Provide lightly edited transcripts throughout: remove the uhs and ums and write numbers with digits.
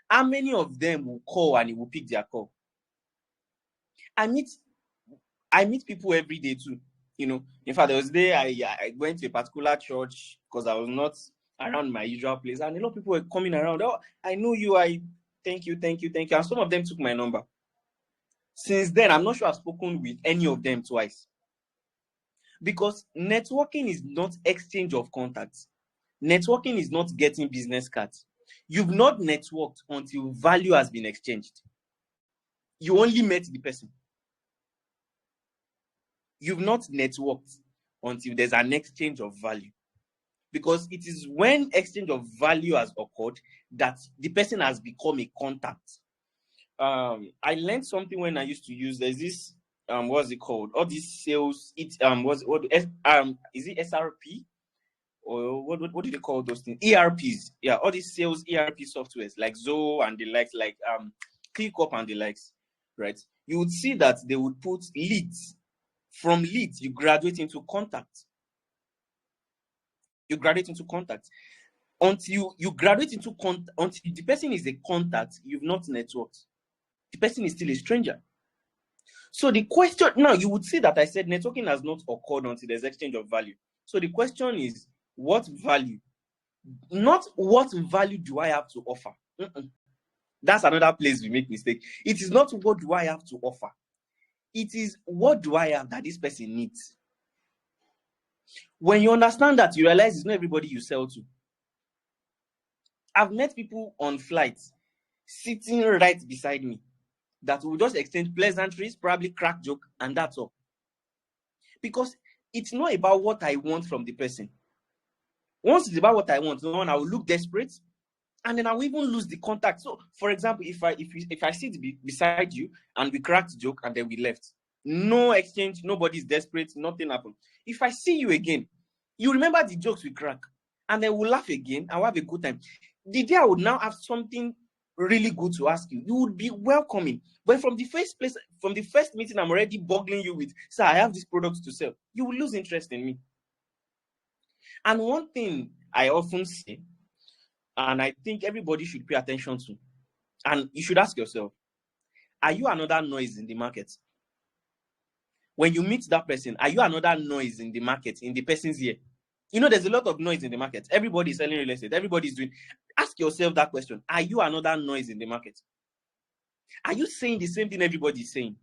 How many of them will call and he will pick their call? I meet people every day too. In fact, there was a day I went to a particular church because I was not around my usual place, and a lot of people were coming around. Oh, I know you. Thank you. And some of them took my number. Since then, I'm not sure I've spoken with any of them twice. Because networking is not exchange of contacts. Networking is not getting business cards. You've not networked until value has been exchanged. You only met the person. You've not networked until there's an exchange of value. Because it is when exchange of value has occurred that the person has become a contact. I learned something when I used to use, there's this, what's it called? All these sales, is it SRP? Or what do they call those things? ERPs. Yeah, all these sales ERP softwares like Zoho and the likes, like ClickUp and the likes, right? You would see that they would put leads. From leads, you graduate into contact. Until you graduate into contact, until the person is a contact, you've not networked. The person is still a stranger. So the question now, you would see that I said networking has not occurred until there's exchange of value. So the question is, what value? Not what value do I have to offer? That's another place we make mistake. It is not what do I have to offer. It is what do I have that this person needs. When you understand that, you realize it's not everybody you sell to. I've met people on flights sitting right beside me that will just exchange pleasantries, probably crack joke, and that's all. Because it's not about what I want from the person. Once it's about what I want, I will look desperate, and then I will even lose the contact. So, for example, if I sit beside you and we cracked joke and then we left, no exchange, nobody's desperate, nothing happened. If I see you again, you remember the jokes we crack, and then we'll laugh again and we'll have a good time. The day I would now have something really good to ask you, you would be welcoming. But from the first meeting, I'm already boggling you with, sir, I have this product to sell. You will lose interest in me. And one thing I often say, and I think everybody should pay attention to, and you should ask yourself, are you another noise in the market? When you meet that person, are you another noise in the market, in the person's ear? There's a lot of noise in the market. Everybody is selling real estate. Everybody's doing. Ask yourself that question. Are you another noise in the market? Are you saying the same thing everybody is saying?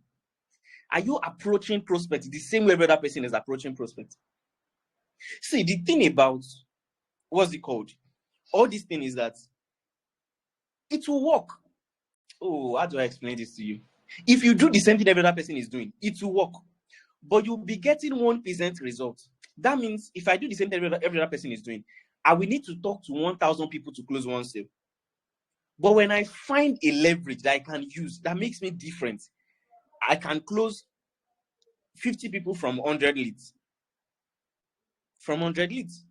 Are you approaching prospects the same way every other person is approaching prospects? See, the thing about, what's it called? All this thing is that it will work. Oh, how do I explain this to you? If you do the same thing every other person is doing, it will work. But you'll be getting 1% result. That means if I do the same thing every other person is doing, I will need to talk to 1,000 people to close one sale. But when I find a leverage that I can use, that makes me different, I can close 50 people from 100 leads. From 100 leads.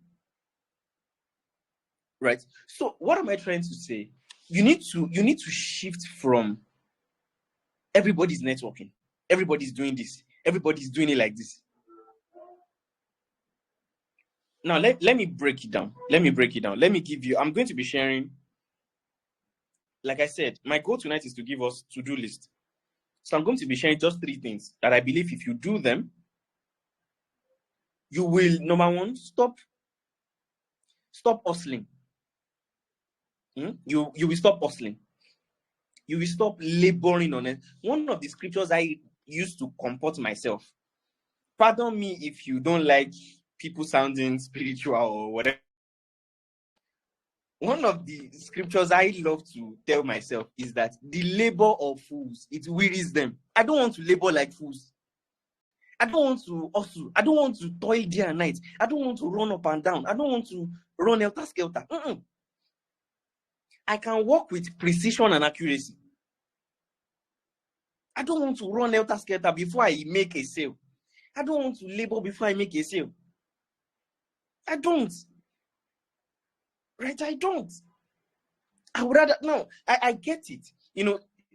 Right? So what am I trying to say? You need to shift from everybody's networking. Everybody's doing this. Everybody's doing it like this. Now, let me break it down. Let me give you, I'm going to be sharing, like I said, my goal tonight is to give us to-do list. So I'm going to be sharing just 3 things that I believe if you do them, you will, number one, stop hustling. You will stop hustling. You will stop laboring on it. One of the scriptures I used to comport myself. Pardon me if you don't like people sounding spiritual or whatever. One of the scriptures I love to tell myself is that the labor of fools, it wearies them. I don't want to labor like fools. I don't want to hustle. I don't want to toil day and night. I don't want to run up and down. I don't want to run helter-skelter. I can work with precision and accuracy. I don't want to run helter-skelter before I make a sale. I don't want to labor before I make a sale. I don't. Right? I don't. I would rather, no, I get it.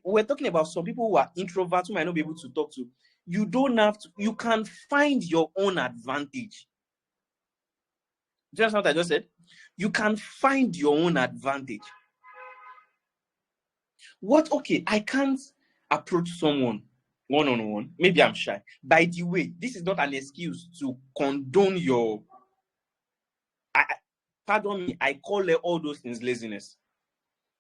We're talking about some people who are introverts who might not be able to talk to. You don't have to, you can find your own advantage. Do you understand what I just said? You can find your own advantage. What? Okay, I can't approach someone one-on-one. Maybe I'm shy. By the way, this is not an excuse to condone your... pardon me, I call all those things laziness.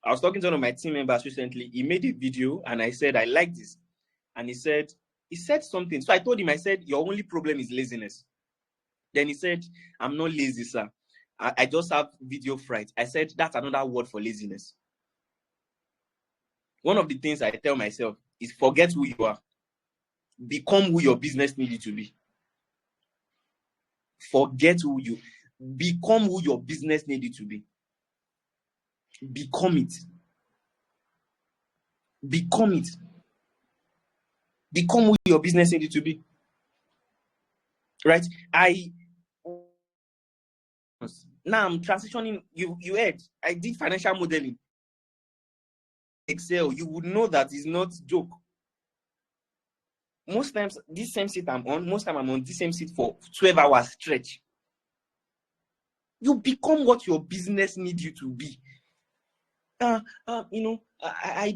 I was talking to one of my team members recently. He made a video and I said, I like this. And he said something. So I told him, I said, your only problem is laziness. Then he said, I'm not lazy, sir. I just have video fright. I said, that's another word for laziness. One of the things I tell myself is forget who you are. Become who your business needs you to be. Forget who you... Become who your business needs you to be. Become it. Become it. Become who your business needs you to be. Right? Now I'm transitioning. You heard, I did financial modeling. Excel, you would know that is not joke. Most times, this same seat I'm on, most time I'm on this same seat for 12 hours stretch. You become what your business needs you to be. I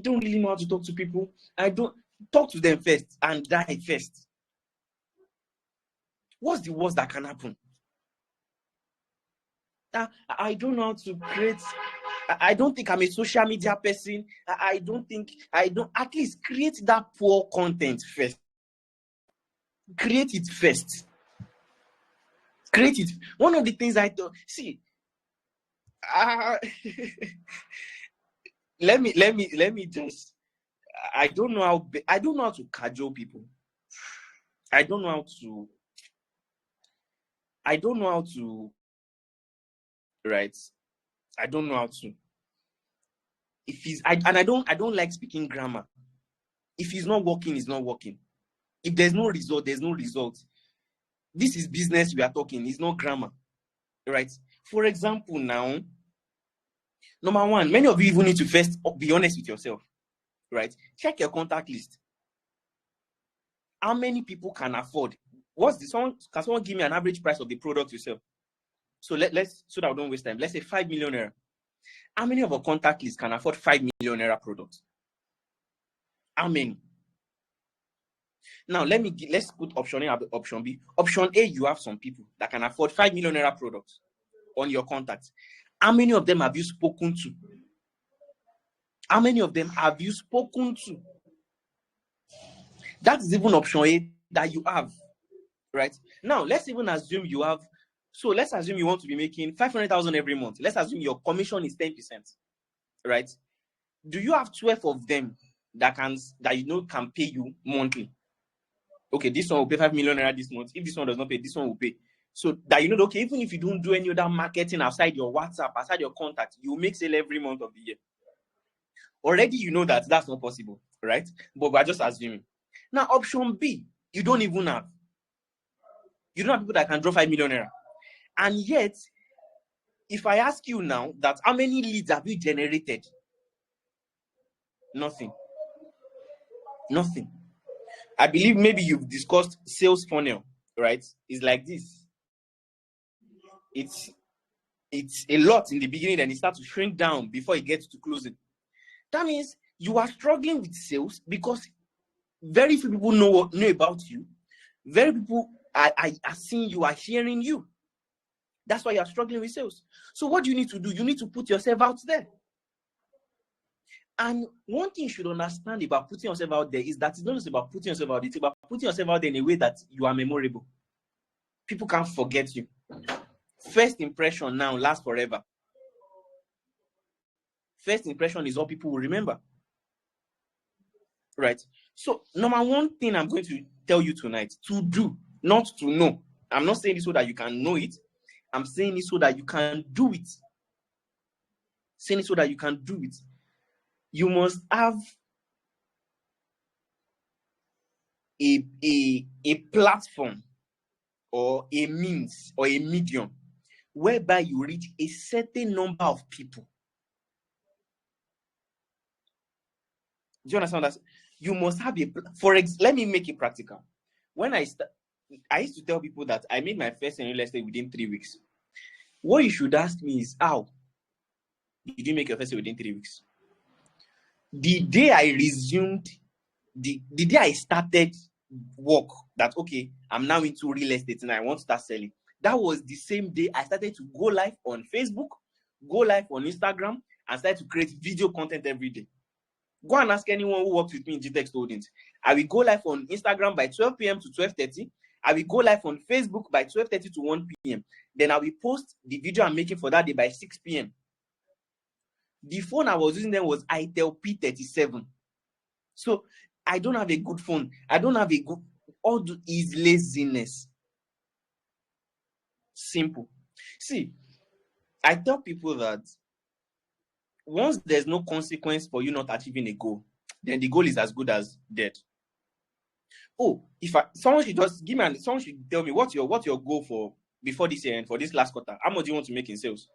don't really know how to talk to people. I don't talk to them first and die first. What's the worst that can happen? I don't know how to create. I don't think I'm a social media person. I don't. At least create that poor content first. Create it first. Create it. One of the things I do, see, let me just, I don't know how to cajole people. I don't know how to, right? I don't know how to. If he's, I don't like speaking grammar. If it's not working, it's not working. If there's no result, there's no result. This is business we are talking. It's not grammar, right? For example, now, number one, many of you even need to first be honest with yourself, right? Check your contact list. How many people can afford? Can someone give me an average price of the product you sell? So let's, so that we don't waste time. Let's say 5 million naira. How many of our contact list can afford 5 million naira products? How many? Now let's put option A and option B. Option A, you have some people that can afford 5 million naira products on your contacts. How many of them have you spoken to? How many of them have you spoken to? That is even option A that you have, right? Now let's even assume you have. So let's assume you want to be making 500,000 every month. Let's assume your commission is 10%, right? Do you have 12 of them that can pay you monthly? Okay, this one will pay 5 million naira this month. If this one does not pay, this one will pay. So that okay, even if you don't do any other marketing outside your WhatsApp, outside your contact, you make sale every month of the year. Already you know that that's not possible, right? But we're just assuming. Now, option B, you don't even have. You don't have people that can draw 5 million naira. And yet, if I ask you now that how many leads have you generated? Nothing. Nothing. I believe maybe you've discussed sales funnel, right? It's like this. It's a lot in the beginning, and it starts to shrink down before it gets to closing. That means you are struggling with sales because very few people know about you. Very people are seeing you, are hearing you. That's why you are struggling with sales. So what do you need to do? You need to put yourself out there. And one thing you should understand about putting yourself out there is that it's not just about putting yourself out there, it's about putting yourself out there in a way that you are memorable. People can't forget you. First impression now lasts forever. First impression is all people will remember. Right? So, number one thing I'm going to tell you tonight, to do, not to know. I'm not saying this so that you can know it. I'm saying it so that you can do it. Saying it so that you can do it. You must have a platform or a means or a medium whereby you reach a certain number of people. Do you understand that? You must have let me make it practical. When I used to tell people that I made my first in real estate within 3 weeks. What you should ask me is, how did you make your first within 3 weeks? The day I resumed, the day I started work, that okay, I'm now into real estate and I want to start selling. That was the same day I started to go live on Facebook, go live on Instagram, and start to create video content every day. Go and ask anyone who works with me in GTEX Holdings. I will go live on Instagram by 12 p.m. to 12:30. I will go live on Facebook by 12:30 to 1 p.m. Then I will post the video I'm making for that day by 6 p.m. The phone I was using then was Itel P37. So I don't have a good phone. I don't have a good... All is laziness. Simple. See, I tell people that once there's no consequence for you not achieving a goal, then the goal is as good as dead. Oh, someone should just give me, someone should tell me what's your goal for before this year and for this last quarter. How much do you want to make in sales?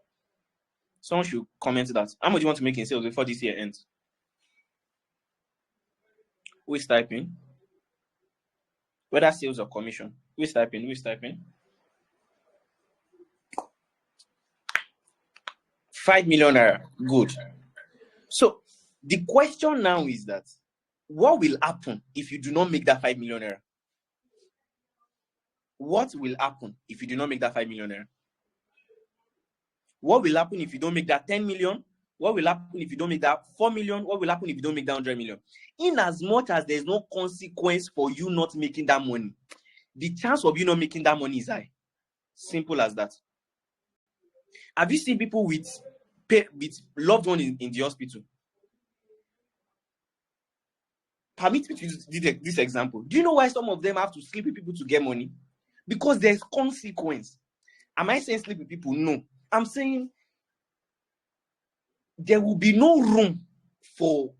Someone should comment that. How much do you want to make in sales before this year ends? Who is typing? Whether sales or commission. Who is typing? Who is typing? 5 million naira. Good. So the question now is that what will happen if you do not make that 5 million naira? What will happen if you do not make that 5 million naira? What will happen if you don't make that 10 million? What will happen if you don't make that 4 million? What will happen if you don't make that 100 million? In as much as there's no consequence for you not making that money, the chance of you not making that money is high. Simple as that. Have you seen people with loved one in the hospital? Permit me to use this example. Do you know why some of them have to sleep with people to get money? Because there's consequence. Am I saying sleep with people? No. I'm saying there will be no room for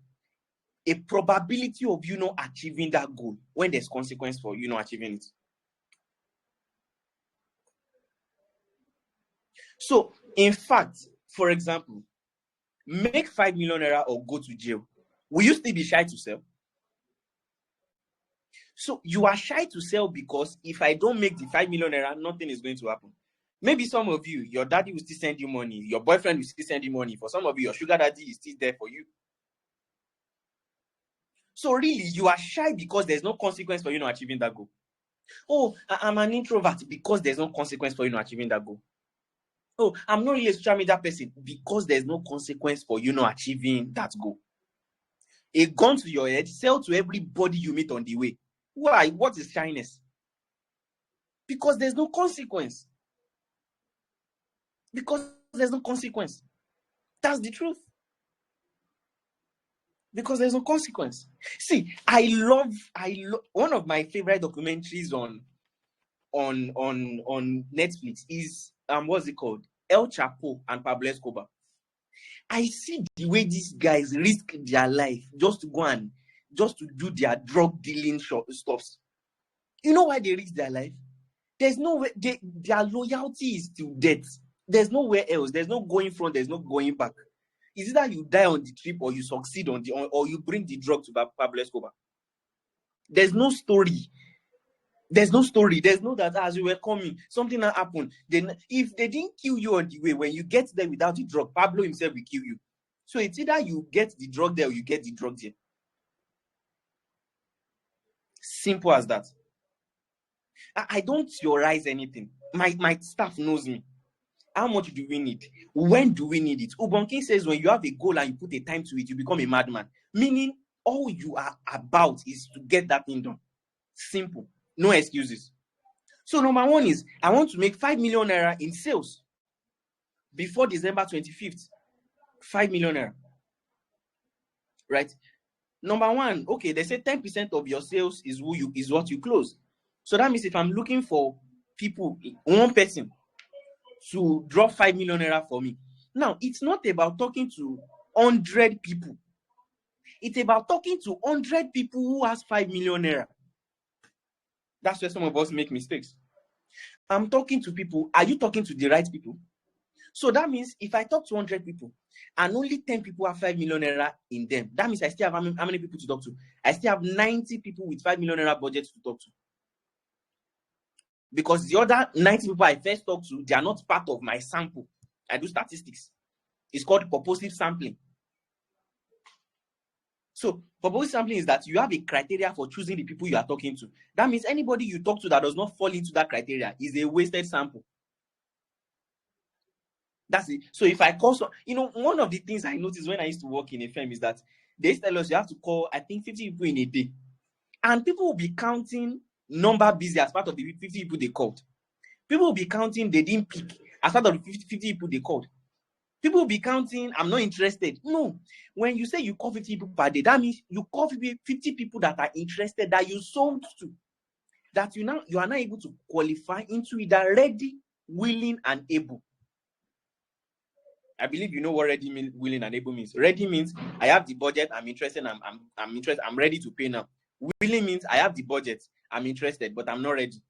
a probability of you not achieving that goal when there's consequence for you not achieving it. So, in fact, for example, make 5 million naira or go to jail. Will you still be shy to sell? So you are shy to sell because if I don't make the 5 million naira, nothing is going to happen. Maybe some of you, your daddy will still send you money, your boyfriend will still send you money. For some of you, your sugar daddy is still there for you. So really, you are shy because there's no consequence for you not achieving that goal. Oh, I'm an introvert because there's no consequence for you not achieving that goal. Oh, I'm not really a social media person because there's no consequence for you not achieving that goal. A gun to your head, sell to everybody you meet on the way. Why? What is shyness? Because there's no consequence. Because there's no consequence. That's the truth. Because there's no consequence. See, I love one of my favorite documentaries on Netflix is what's it called? El Chapo and Pablo Escobar. I see the way these guys risk their life just to do their drug dealing stuffs. You know why they risk their life? There's no way their loyalty is to death. There's nowhere else. There's no going front. There's no going back. Is it that you die on the trip or you succeed or you bring the drug to Pablo Escobar? There's no story. There's no story. There's no that as you were coming, something that happened. Then if they didn't kill you on the way, when you get there without the drug, Pablo himself will kill you. So it's either you get the drug there or you get the drug there. Simple as that. I don't theorize anything. My staff knows me. How much do we need? When do we need it? Ubonkin says when you have a goal and you put a time to it, you become a madman. Meaning all you are about is to get that thing done. Simple. No excuses. So number one is I want to make 5 million naira in sales before December 25th. 5 million naira. Right? Number one, okay, they say 10% of your sales is what you close. So that means if I'm looking for people, one person to drop 5 million naira for me. Now, it's not about talking to 100 people. It's about talking to 100 people who has 5 million naira. That's where some of us make mistakes. I'm talking to people. Are you talking to the right people? So that means if I talk to 100 people and only 10 people have 5 million naira in them, that means I still have how many people to talk to? I still have 90 people with 5 million naira budget to talk to. Because the other 90 people I first talk to, they are not part of my sample. I do statistics. It's called purposive sampling. So probability sampling is that you have a criteria for choosing the people you are talking to. That means anybody you talk to that does not fall into that criteria is a wasted sample. That's it. So if I call one of the things I noticed when I used to work in a firm is that they used to tell us you have to call, I think, 50 people in a day. And people will be counting number busy as part of the 50 people they called. People will be counting they didn't pick as part of the 50 people they called. People will be counting I'm not interested. No. When you say you call 50 people per day, that means you call 50 people that are interested, that you sold to, that you are now able to qualify into either ready, willing, and able. I believe you know what ready, willing, and able means. Ready means I have the budget, I'm interested, I'm interested, I'm ready to pay now. Willing means I have the budget, I'm interested, but I'm not ready.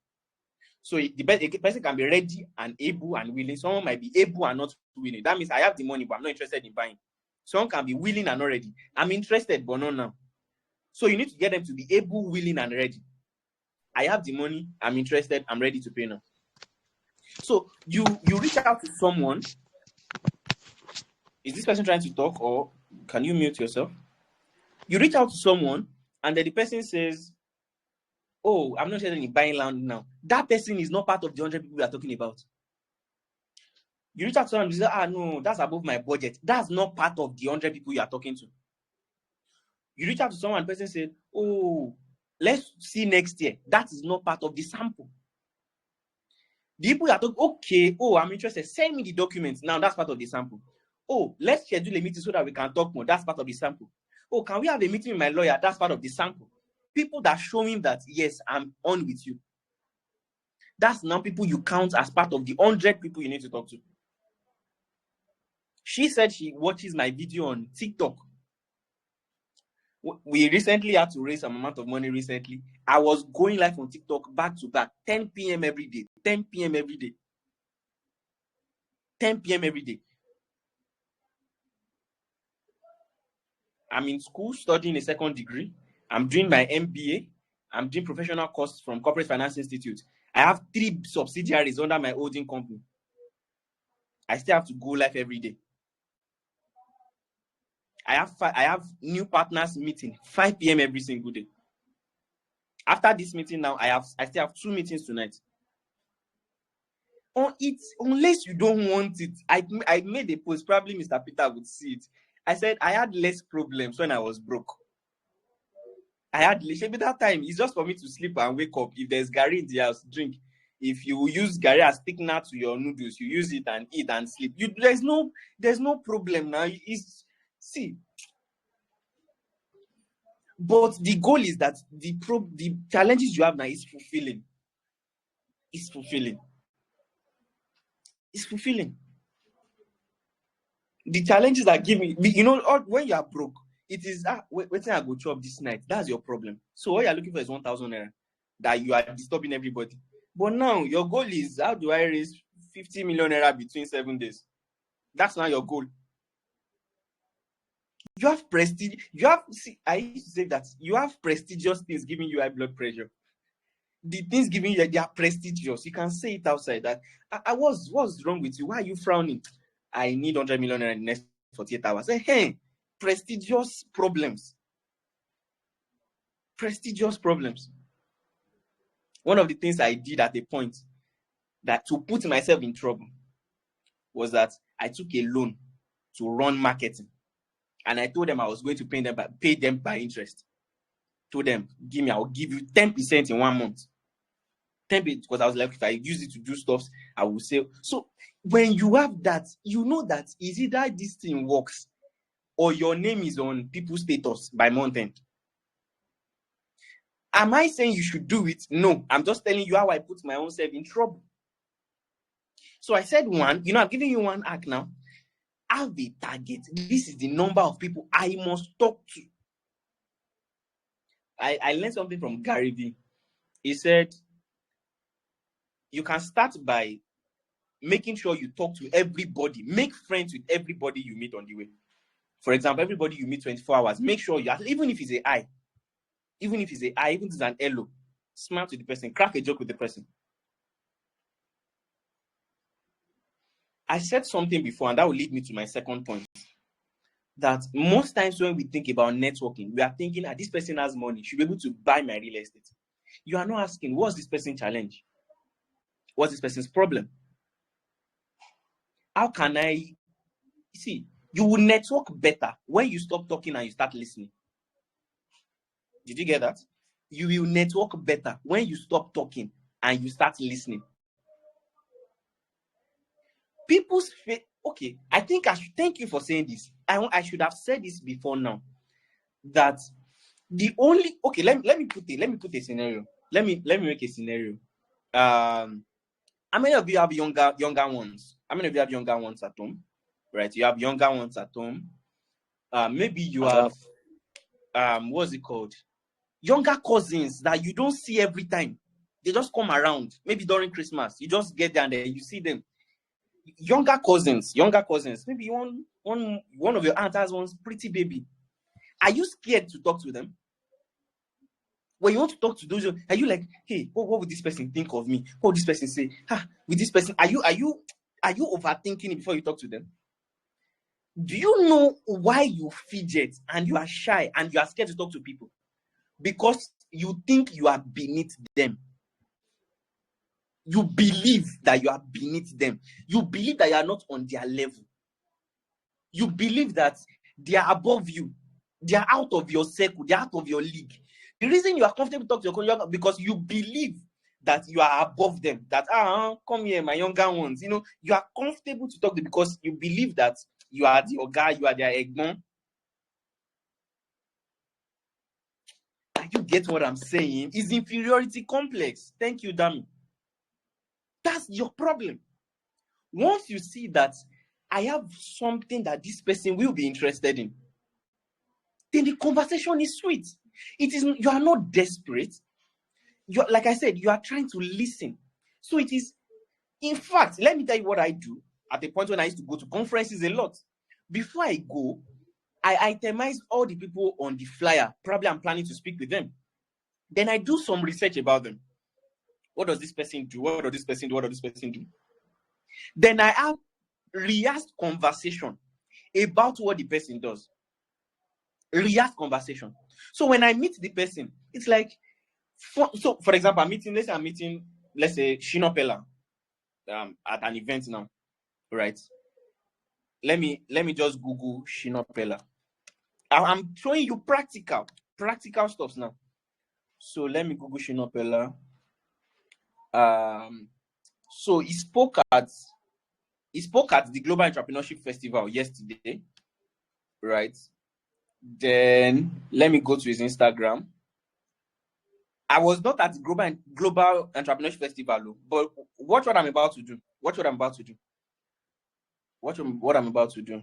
So a person can be ready and able and willing. Someone might be able and not willing. That means I have the money, but I'm not interested in buying. Someone can be willing and not ready. I'm interested, but not now. So you need to get them to be able, willing, and ready. I have the money, I'm interested, I'm ready to pay now. So you reach out to someone. Is this person trying to talk, or can you mute yourself? You reach out to someone, and then the person says, oh, I'm not interested in buying land now. That person is not part of the 100 people we are talking about. You reach out to someone and you say, no, that's above my budget. That's not part of the 100 people you are talking to. You reach out to someone and the person said, oh, let's see next year. That is not part of the sample. The people you are talking, okay, oh, I'm interested. Send me the documents. Now that's part of the sample. Oh, let's schedule a meeting so that we can talk more. That's part of the sample. Oh, can we have a meeting with my lawyer? That's part of the sample. People that show him that, yes, I'm on with you. That's now people you count as part of the 100 people you need to talk to. She said she watches my video on TikTok. We recently had to raise some amount of money recently. I was going live on TikTok back to back, 10 p.m. every day, 10 p.m. every day, 10 p.m. every day. I'm in school studying a second degree. I'm doing my MBA. I'm doing professional courses from Corporate Finance Institute. I have 3 subsidiaries under my holding company. I still have to go live every day. I have new partners meeting 5 p.m. every single day. After this meeting now, I still have 2 meetings tonight. On it, unless you don't want it. I made a post, probably Mr. Peter would see it. I said I had less problems when I was broke. I had maybe that time it's just for me to sleep and wake up. If there's Gary in the house, drink. If you use Gary as thickener to your noodles, you use it and eat and sleep. There's no problem now. See. But the goal is that the challenges you have now is fulfilling. It's fulfilling. It's fulfilling. The challenges are giving, when you are broke, it is waiting I go chop this night. That's your problem. So all you're looking for is 1,000 naira that you are disturbing everybody. But now your goal is, how do I raise 50 million naira between 7 days? That's not your goal. You have prestige. I used to say that you have prestigious things giving you high blood pressure. The things giving you, they are prestigious. You can say it outside that what's wrong with you? Why are you frowning? I need 100 million in the next 48 hours. Hey, prestigious problems. Prestigious problems. One of the things I did at a point that to put myself in trouble was that I took a loan to run marketing. And I told them I was going to pay them by interest. Told them, I'll give you 10% in 1 month. 10%, because I was like, if I use it to do stuff, I will sell. So when you have that, you know that is either this thing works or your name is on people's status by month end. Am I saying you should do it? No, I'm just telling you how I put my own self in trouble. So I said I'm giving you one hack now. Have a target. This is the number of people I must talk to. I learned something from Gary Vee. He said, you can start by making sure you talk to everybody. Make friends with everybody you meet on the way. For example, everybody you meet 24 hours, make sure even if it's a hi, even if it's an hello, smile to the person, crack a joke with the person. I said something before, and that will lead me to my second point. that most times when we think about networking, we are thinking that this person has money, should be able to buy my real estate. You are not asking, what's this person's challenge? What's this person's problem? How can I see? You will network better when you stop talking and you start listening. Did you get that? You will network better when you stop talking and you start listening. People's faith. Okay, I think I should thank you for saying this. I should have said this before now. That the only let me put a scenario. Let me make a scenario. How many of you have younger ones? How many of you have younger ones at home? Right, you have younger ones at home. Maybe you have what's it called? Younger cousins that you don't see every time. They just come around. Maybe during Christmas, you just get there and then you see them. Younger cousins. Maybe one of your aunts has one pretty baby. Are you scared to talk to them? When you want to talk to those, are you like, hey, what would this person think of me? What would this person say? With this person, are you overthinking it before you talk to them? Do you know why you fidget and you are shy and you are scared to talk to people? Because you think you are beneath them. You believe that you are beneath them. You believe that you are not on their level. You believe that they are above you. They are out of your circle. They are out of your league. The reason you are comfortable to talk to your younger, because you believe that you are above them. That, come here, my younger ones. You know, you are comfortable to talk to them because you believe that you are your guy, you are their eggman. You get what I'm saying? It's inferiority complex. Thank you, Dami. That's your problem. Once you see that I have something that this person will be interested in, then the conversation is sweet. It is, you are not desperate. You, like I said, you are trying to listen. So it is, in fact, let me tell you what I do at the point when I used to go to conferences a lot. Before I go, I itemize all the people on the flyer. Probably I'm planning to speak with them. Then I do some research about them. What does this person do? What does this person do? What does this person do? Then I have rehearsed conversation about what the person does. Rehearsed conversation. So when I meet the person, it's like, for example, I'm meeting, let's say, Shino Pella at an event now, right? Let me just Google Shino Pella. I'm showing you practical stuff now. So let me Google Shino Pella. So he spoke at the Global Entrepreneurship Festival yesterday, right? Then let me go to his Instagram. I was not at the Global Entrepreneurship Festival, but watch what I'm about to do. Watch what I'm about to do.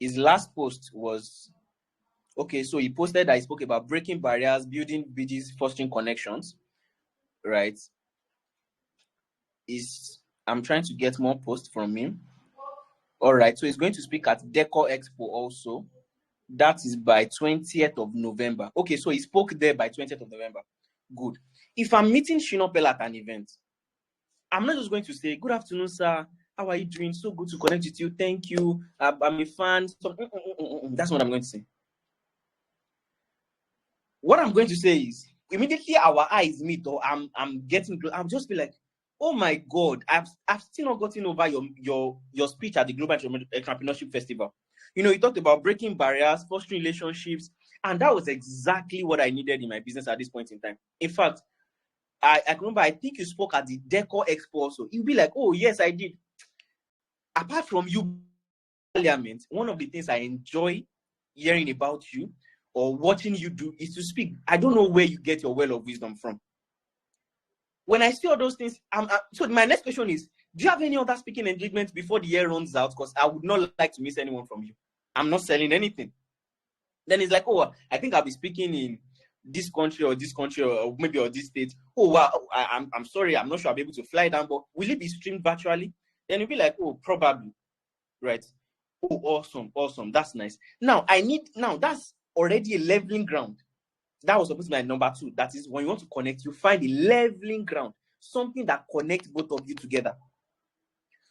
His last post was, okay, so he posted that he spoke about breaking barriers, building bridges, fostering connections, right? I'm trying to get more posts from him. All right, so he's going to speak at Decor Expo also. That is by 20th of November. Okay, so he spoke there by 20th of November. Good. If I'm meeting Shino Pella at an event, I'm not just going to say, good afternoon, sir. How are you doing? So good to connect with you. Thank you. I'm a fan. So, that's what I'm going to say. What I'm going to say is, immediately our eyes meet, or I'm I'll just be like, oh my God, I've still not gotten over your speech at the Global Entrepreneurship Festival. You know, you talked about breaking barriers, fostering relationships, and that was exactly what I needed in my business at this point in time. In fact, I remember, I think you spoke at the Decor Expo also. You'll be like, oh yes, I did. Apart from you, Parliament, one of the things I enjoy hearing about you or watching you do is to speak. I don't know where you get your well of wisdom from. When I see all those things, so my next question is, do you have any other speaking engagements before the year runs out? Because I would not like to miss anyone from you. I'm not selling anything. Then it's like, oh, I think I'll be speaking in this country or maybe this state. Oh, wow, I'm sorry, I'm not sure I'll be able to fly down, but will it be streamed virtually? Then you'll be like, oh, probably, right? Oh, awesome, that's nice. Now, that's already a leveling ground. That was supposed to be my number 2. That is, when you want to connect, you find a leveling ground, something that connects both of you together.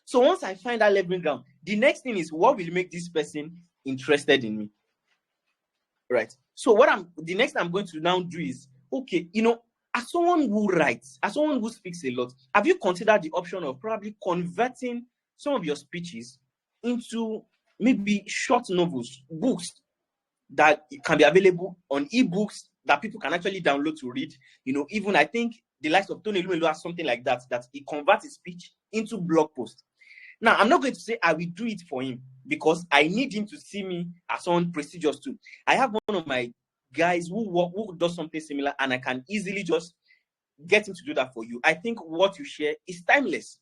So once I find that leveling ground, The next thing is, what will make this person interested in me? Right. So the next I'm going to now do is, okay, as someone who writes, as someone who speaks a lot, have you considered the option of probably converting some of your speeches into maybe short novels, books that can be available on ebooks that people can actually download to read? Even I think the likes of Tony Lumelo has something like that he converts his speech into blog posts. Now, I'm not going to say I will do it for him because I need him to see me as someone prestigious too. I have one of my guys who does something similar, and I can easily just get him to do that for you. I think what you share is timeless.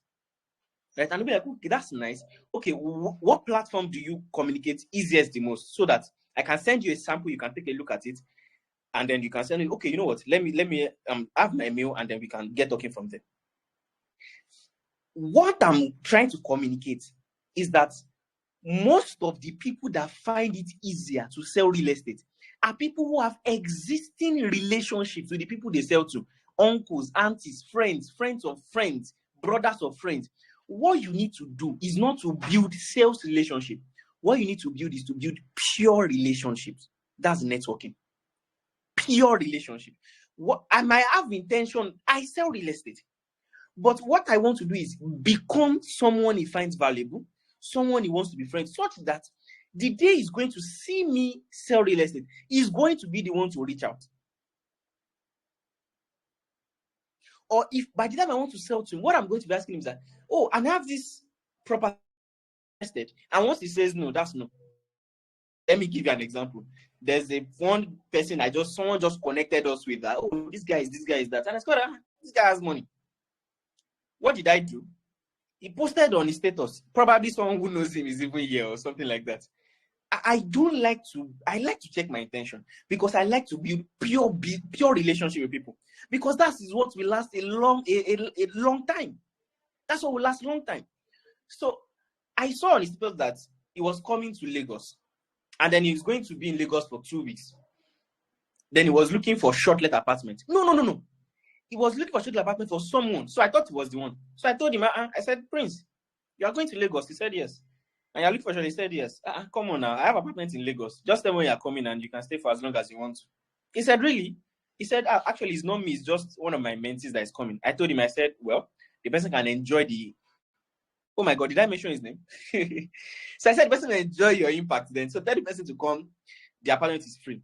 Right? And I'll be like, okay, that's nice. Okay, what platform do you communicate easiest the most, so that I can send you a sample, you can take a look at it, and then you can send it, okay, you know what? Let me have my mail, and then we can get talking from there. What I'm trying to communicate is that most of the people that find it easier to sell real estate are people who have existing relationships with the people they sell to. Uncles, aunties, friends of friends, brothers of friends. What you need to do is not to build sales relationship. What you need to build is to build pure relationships. That's networking. Pure relationship. What I might have intention, I sell real estate. But what I want to do is become someone he finds valuable, someone he wants to be friends, such that the day he's going to see me sell real estate, he's going to be the one to reach out. Or if by the time I want to sell to him, what I'm going to be asking him is that, oh, and I have this property invested. And once he says no, that's no. Let me give you an example. There's one person someone just connected us with that. Oh, this guy is that. And I said, this guy has money. What did I do? He posted on his status. Probably someone who knows him is even here or something like that. I like to check my intention, because I like to build pure relationship with people, because that is what will last a long time. That's what will last a long time. So I saw on his status that he was coming to Lagos, and then he was going to be in Lagos for 2 weeks. Then he was looking for short-let apartment. No. He was looking for short-let apartment for someone. So I thought he was the one. So I told him, I said, Prince, you are going to Lagos? He said yes. And you're looking for short? He said yes. Come on now, I have apartments in Lagos. Just tell me when you're coming and you can stay for as long as you want to. He said, really? He said, actually, it's not me. It's just one of my mentees that is coming. I told him, I said, well, the person can enjoy the... Oh my God, did I mention his name? So I said, the person will enjoy your impact then. So tell the person to come. The apartment is free.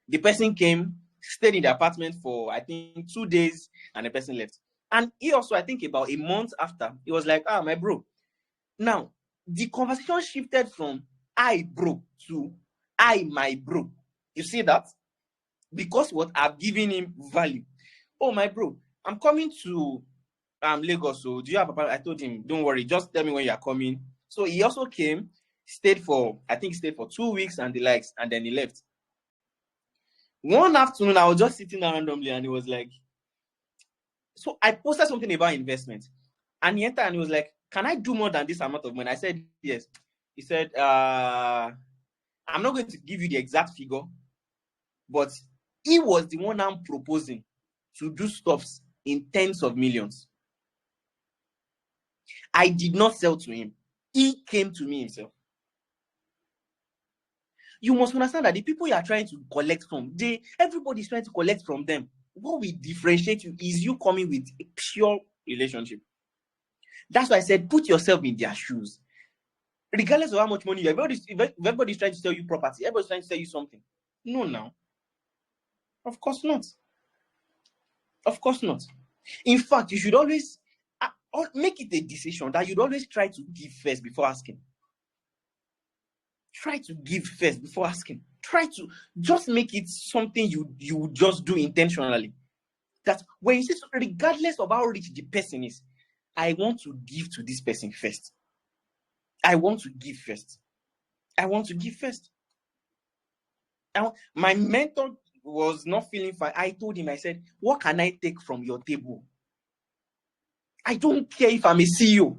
The person came, stayed in the apartment for, I think, 2 days, and the person left. And he also, I think about a month after, he was like, my bro. Now, the conversation shifted from I bro to I my bro. You see that? Because what? I've given him value. Oh, my bro, I'm coming to Lagos. So do you have a apartment? I told him, don't worry, just tell me when you're coming. So he also came, stayed for 2 weeks and the likes, and then he left. One afternoon, I was just sitting there randomly, and he was like, so I posted something about investment, and he entered and he was like, can I do more than this amount of money? I said, yes. He said, I'm not going to give you the exact figure, but he was the one I'm proposing to do stuffs in tens of millions. I did not sell to him. He came to me himself. You must understand that the people you are trying to collect from, everybody's trying to collect from them. What will differentiate you is you coming with a pure relationship. That's why I said, put yourself in their shoes. Regardless of how much money you have, everybody's trying to sell you property, everybody's trying to sell you something. No, now. Of course not. Of course not. In fact, you should always make it a decision that you'd always try to give first before asking. Try to give first before asking. Try to just make it something you just do intentionally. That when you say, regardless of how rich the person is, I want to give to this person first. I want to give first. I want to give first. My mentor was not feeling fine. I told him, I said, what can I take from your table? I don't care if I'm a CEO.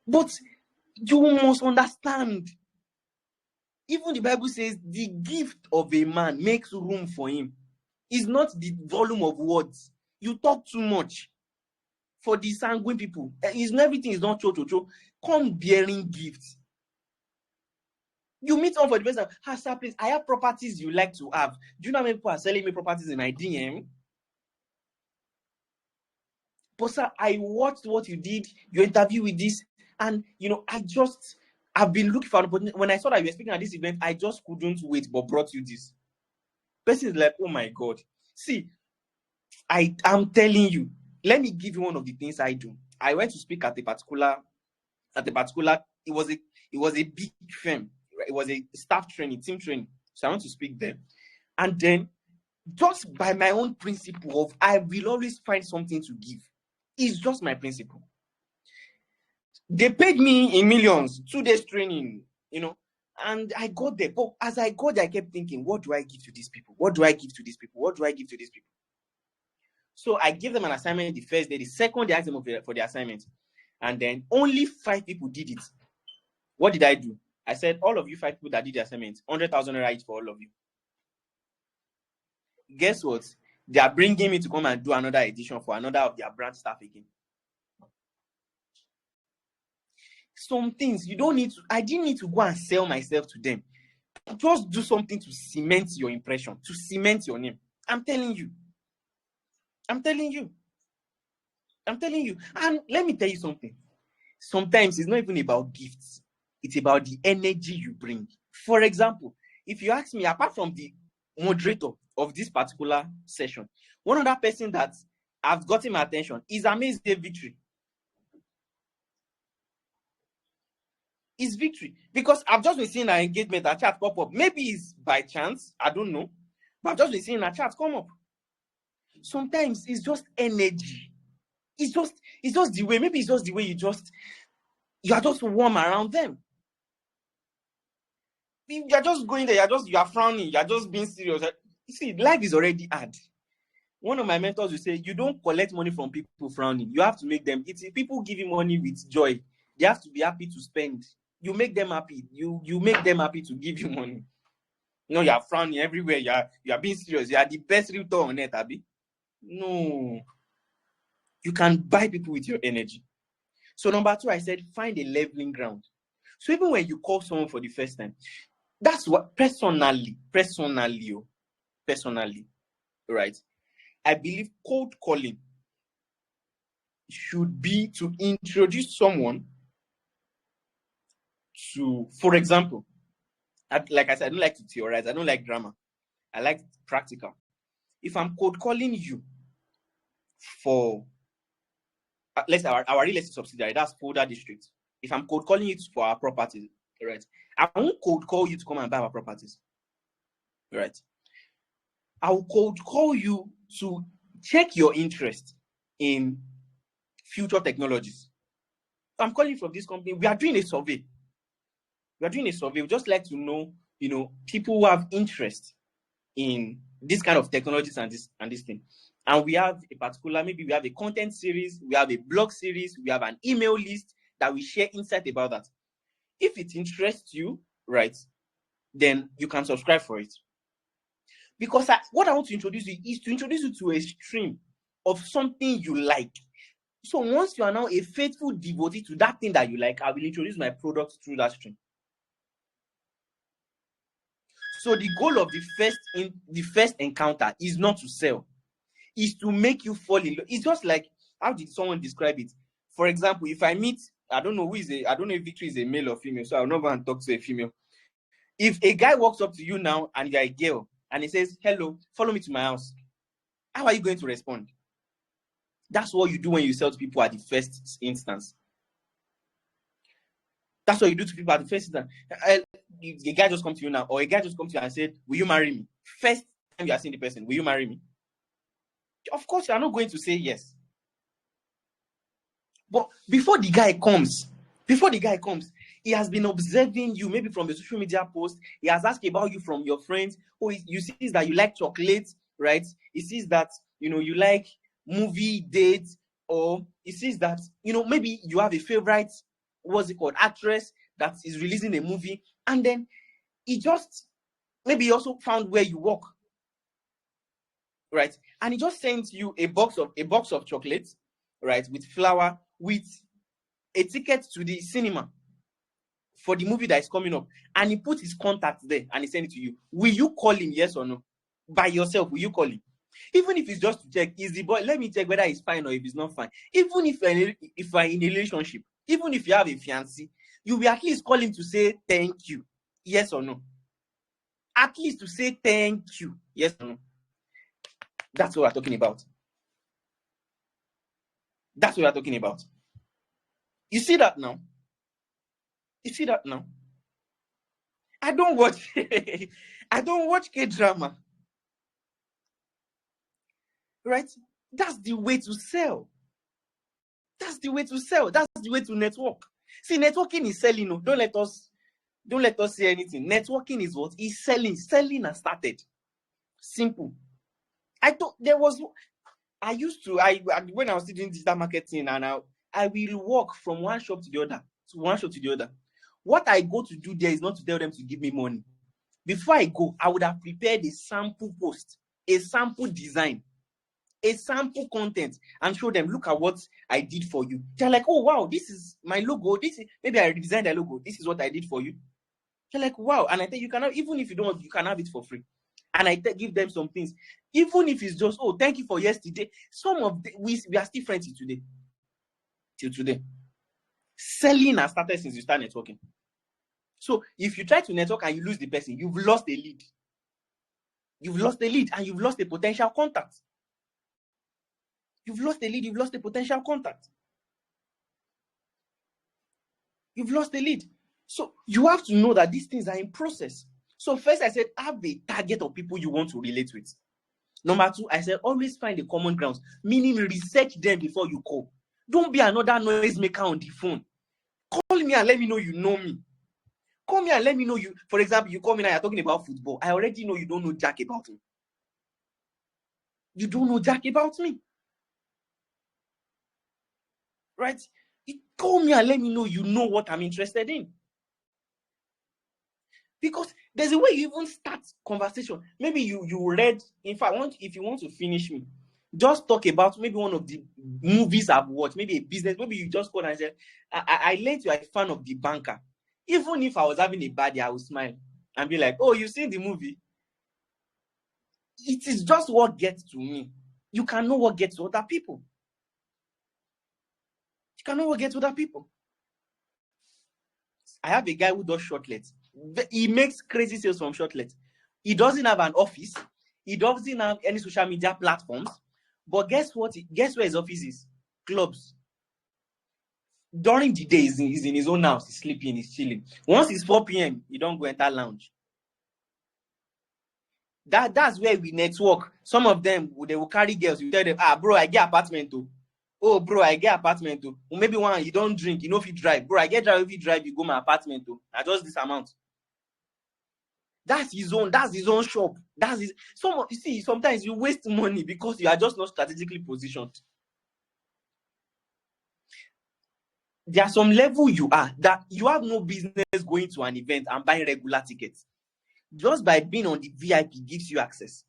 But you must understand. Even the Bible says the gift of a man makes room for him. It's not the volume of words. You talk too much. For the sanguine people, everything is not cho. Come bearing gifts. You meet on for the person. Sir, please, I have properties you like to have. Do you know how many people are selling me properties in my DM? But sir, I watched what you did, your interview with this, and I've been looking for an opportunity. When I saw that you were speaking at this event, I just couldn't wait, but brought you this. Person is like, oh my God. See, I'm telling you, let me give you one of the things I do. I went to speak at a particular, it was a big firm. It was a staff training, team training. So I went to speak there. And then, just by my own principle of I will always find something to give. It's just my principle. They paid me in millions, 2 days training, and I got there. But as I got there, I kept thinking, what do I give to these people? What do I give to these people? What do I give to these people? So I gave them an assignment the first day. The second day, I asked them for the assignment. And then only 5 people did it. What did I do? I said, all of you 5 people that did the assignment, 100,000 naira each for all of you. Guess what? They are bringing me to come and do another edition for another of their branch staff again. Some things you don't need to, I didn't need to go and sell myself to them. Just do something to cement your impression, to cement your name. I'm telling you. And let me tell you something. Sometimes it's not even about gifts. It's about the energy you bring. For example, if you ask me, apart from the moderator of this particular session, one other person that I've gotten my attention is Amazing Victory. It's Victory. Because I've just been seeing her engagement, her chat pop up. Maybe it's by chance, I don't know. But I've just been seeing her chat come up. Sometimes it's just energy. It's just the way, maybe it's just the way you are just warm around them. You're just going there, you are frowning, you're just being serious. You see, life is already hard. One of my mentors will say, you don't collect money from people frowning. You have to make them. It's people give you money with joy. They have to be happy to spend. You make them happy. You make them happy to give you money. You are frowning everywhere. You are being serious. You are the best realtor on earth, Abi. No. You can buy people with your energy. So number 2, I said, find a leveling ground. So even when you call someone for the first time, that's what personally, right? I believe cold calling should be to introduce someone to, for example, like I said, I don't like to theorize. I don't like drama. I like practical. If I'm cold calling you for, let's say our real estate subsidiary, that's Folder District. If I'm cold calling you for our properties, right? I won't cold call you to come and buy our properties, right? I will cold call you to check your interest in future technologies. I'm calling you from this company. We are doing a survey. We just like to know, people who have interest in this kind of technologies and this thing. And we have a particular, maybe we have a content series, we have a blog series, we have an email list that we share insight about that. If it interests you, right, then you can subscribe for it. Because what I want to introduce you is to introduce you to a stream of something you like. So once you are now a faithful devotee to that thing that you like, I will introduce my product through that stream. So the goal of the first encounter is not to sell, is to make you fall in love. It's just like, how did someone describe it? For example, if I meet, I don't know if Victory is a male or female, so I'll not go and talk to a female. If a guy walks up to you now and you're a girl and he says, hello, follow me to my house, how are you going to respond? That's what you do when you sell to people at the first instance. That's what you do to people at the first instance. A guy just comes to you now, or a guy just comes to you and said, will you marry me? First time you are seeing the person, will you marry me? Of course, you are not going to say yes. But before the guy comes, he has been observing you, maybe from the social media post. He has asked about you from your friends. Oh, you see that you like chocolate, right? He sees that, you like movie dates, or he sees that, maybe you have a favorite, what's it called, actress that is releasing a movie. And then maybe he also found where you work, right? And he just sends you a box of chocolates, right, with flour, with a ticket to the cinema for the movie that is coming up, and he put his contact there and he sent it to you, will you call him, yes or no? By yourself, will you call him? Even if it's just to check, is the boy, let me check whether he's fine or if he's not fine. Even if you're in a relationship, even if you have a fiancé, you will at least call him to say thank you, yes or no? At least to say thank you, yes or no? That's what we're talking about. That's what we're talking about. You see that now? You see that now? I don't watch K-drama. Right? That's the way to sell. That's the way to sell. That's the way to network. See, networking is selling. No, don't let us say anything. Networking is what is selling. Selling has started. Simple. I used to when I was doing digital marketing, and I will walk from one shop to the other. What I go to do there is not to tell them to give me money. Before I go, I would have prepared a sample post, a sample design, a sample content, and show them, look at what I did for you. They're like, oh wow, this is my logo. Maybe I redesigned the logo. This is what I did for you. They're like, wow. And I think you cannot, even if you don't want, you can have it for free. And I give them some things, even if it's just, oh, thank you for yesterday. Some of we are still friends till today. Selling has started since you start networking. So if you try to network and you lose the person, you've lost a lead. You've lost a lead and you've lost a potential contact. You've lost a lead, you've lost a potential contact. You've lost a lead. So you have to know that these things are in process. So first I said, have a target of people you want to relate with. Number two, I said, always find the common grounds, meaning research them before you call. Don't be another noise maker on the phone. Call me and let me know you know me. Call me and let me know you. For example, you call me now, you're talking about football. I already know you don't know jack about me. You don't know jack about me. Right? You call me and let me know you know what I'm interested in. Because there's a way you even start conversation. Maybe you read, in fact, if you want to finish me, just talk about maybe one of the movies I've watched, maybe a business, maybe you just call and say, I learned you are a fan of The Banker. Even if I was having a bad day, I would smile and be like, oh, you've seen the movie? It is just what gets to me. You can know what gets to other people. You can know what gets to other people. I have a guy who does shortlets. He makes crazy sales from shortlets. He doesn't have an office. He doesn't have any social media platforms. But guess what? Guess where his office is? Clubs. During the day, he's in his own house. He's sleeping. He's chilling. Once it's 4 p.m., you don't go enter lounge. That's where we network. Some of them, they will carry girls. You tell them, bro, I get apartment too. Oh, bro, I get apartment too. Or maybe one, you don't drink, you know if you drive. Bro, I get drive if you drive, you go my apartment too. I just this amount. That's his own shop. You see, sometimes you waste money because you are just not strategically positioned. There are some level you are that you have no business going to an event and buying regular tickets. Just by being on the VIP gives you access.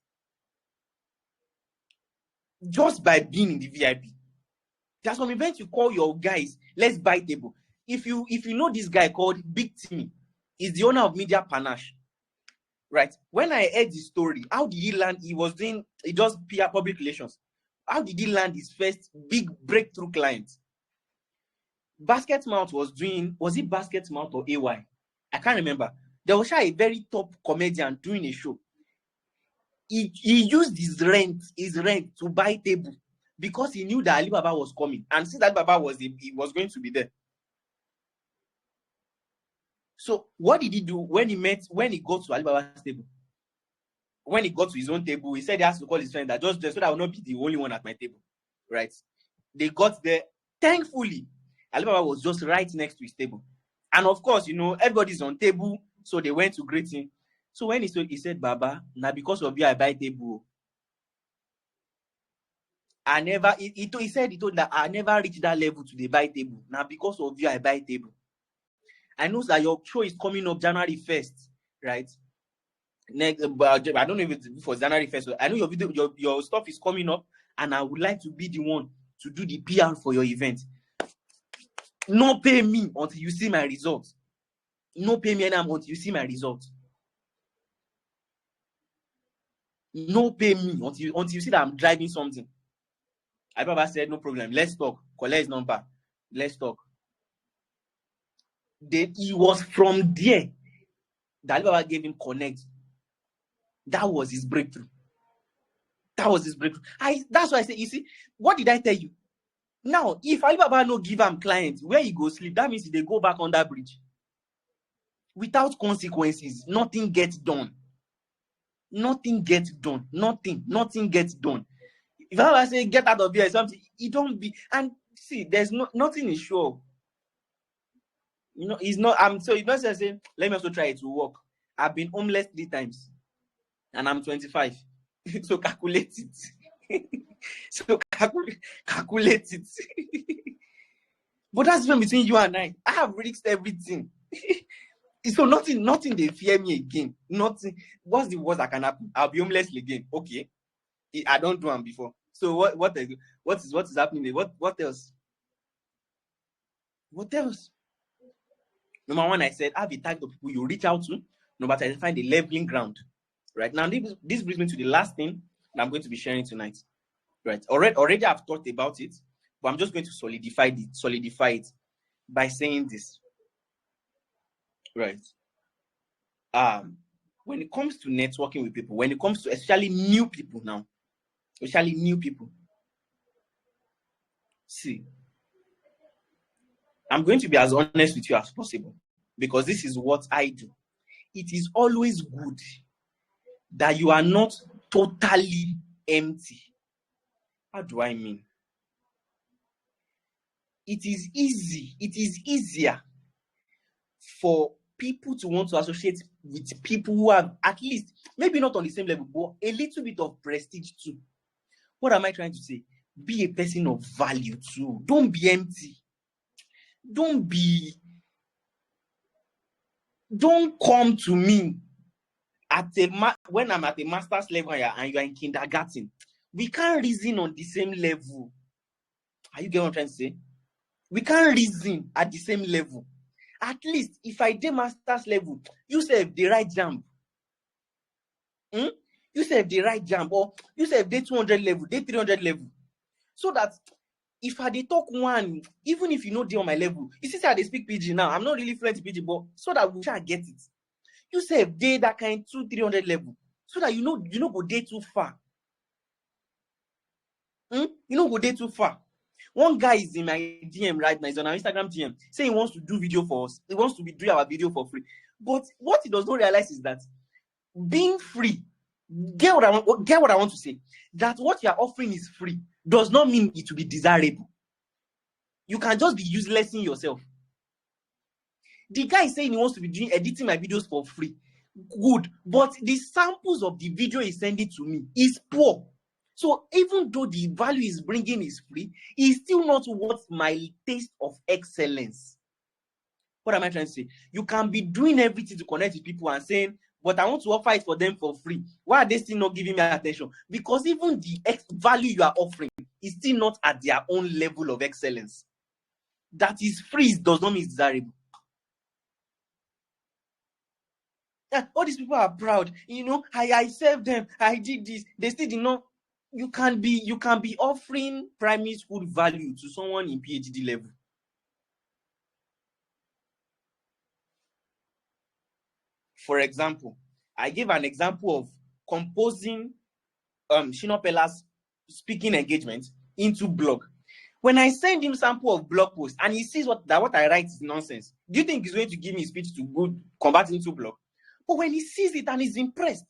Just by being in the VIP. There are some events you call your guys, let's buy table. If you know this guy called Big Timmy, he's the owner of Media Panache. Right? When I heard the story, how did he land? He does PR public relations. How did he land his first big breakthrough client? Basket Mount was it Basket Mount or AY? I can't remember. There was a very top comedian doing a show. He used his rent to buy table because he knew that Alibaba was coming. And since Alibaba he was going to be there. So what did he do when he got to Alibaba's table? When he got to his own table, he said he has to call his friend that just so that I will not be the only one at my table. Right? They got there. Thankfully, Alibaba was just right next to his table. And of course, everybody's on table, so they went to greet him. So when he said, Baba, now because of you, I buy table. He told that I never reached that level to the buy table. Now because of you, I buy table. I know that your show is coming up January 1st, right? Next, but I don't know if it's for January 1st. I know your stuff is coming up, and I would like to be the one to do the PR for your event. No pay me until you see my results. No pay me until you see my results. No pay me until you see that I'm driving something. Alibaba said, no problem. Let's talk. Collect his number. Let's talk. It was from there that Alibaba gave him connect. That was his breakthrough. That was his breakthrough. That's why I say, you see, what did I tell you? Now, if Alibaba no give him clients, where he go sleep, that means they go back on that bridge. Without consequences, nothing gets done. Nothing gets done. Nothing gets done. If I say get out of here or something, it don't be. And see, there's nothing is sure. It's not. So it's not saying, let me also try it to work. I've been homeless 3 times, and I'm 25. So calculate it. So calculate it. But that's even between you and I. I have risked everything. So nothing they fear me again. Nothing. What's the worst that can happen? I'll be homeless again. Okay. I don't do them before. So what is happening? What else? What else? Number one, I said, have a type of people you reach out to. Number two, find a leveling ground. Right now, this brings me to the last thing that I'm going to be sharing tonight. Right. Already I've talked about it, but I'm just going to solidify it by saying this. Right. When it comes to networking with people, when it comes to especially new people now, see, I'm going to be as honest with you as possible because this is what I do. It is always good that you are not totally empty. How do I mean? It is easier for people to want to associate with people who have at least, maybe not on the same level, but a little bit of prestige too. What am I trying to say? Be a person of value too. Don't be empty. Don't come to me when I'm at a master's level and you are in kindergarten. We can't reason on the same level. Are you getting what I'm trying to say? We can't reason at the same level. At least if I did master's level, you say the right jump. You say the right jump, or you say day 200 level, day 300 level. So that if I talk one, even if you know they on my level, you see how they speak PG now. I'm not really fluent in PG, but so that we shall get it. You say day that kind 200-300 level, so that you know go day too far. You know go day too far. One guy is in my DM right now. He's on our Instagram DM saying he wants to do video for us. He wants to be doing our video for free. But what he does not realize is that being free, get what I want to say. That what you are offering is free does not mean it will be desirable. You can just be uselessing yourself. The guy is saying he wants to be editing my videos for free. Good. But the samples of the video he's sending to me is poor. So even though the value is bringing is free, it's still not worth my taste of excellence. What am I trying to say? You can be doing everything to connect with people and saying, but I want to offer it for them for free. Why are they still not giving me attention? Because even the value you are offering is still not at their own level of excellence. That is free does not mean it's desirable. All these people are proud. I served them. I did this. They still did not. You can be offering primary school value to someone in PhD level. For example, I gave an example of composing Shino Pella's speaking engagement into blog. When I send him sample of blog post and he sees that what I write is nonsense, do you think he's going to give me a speech to go convert it into blog? But when he sees it and he's impressed,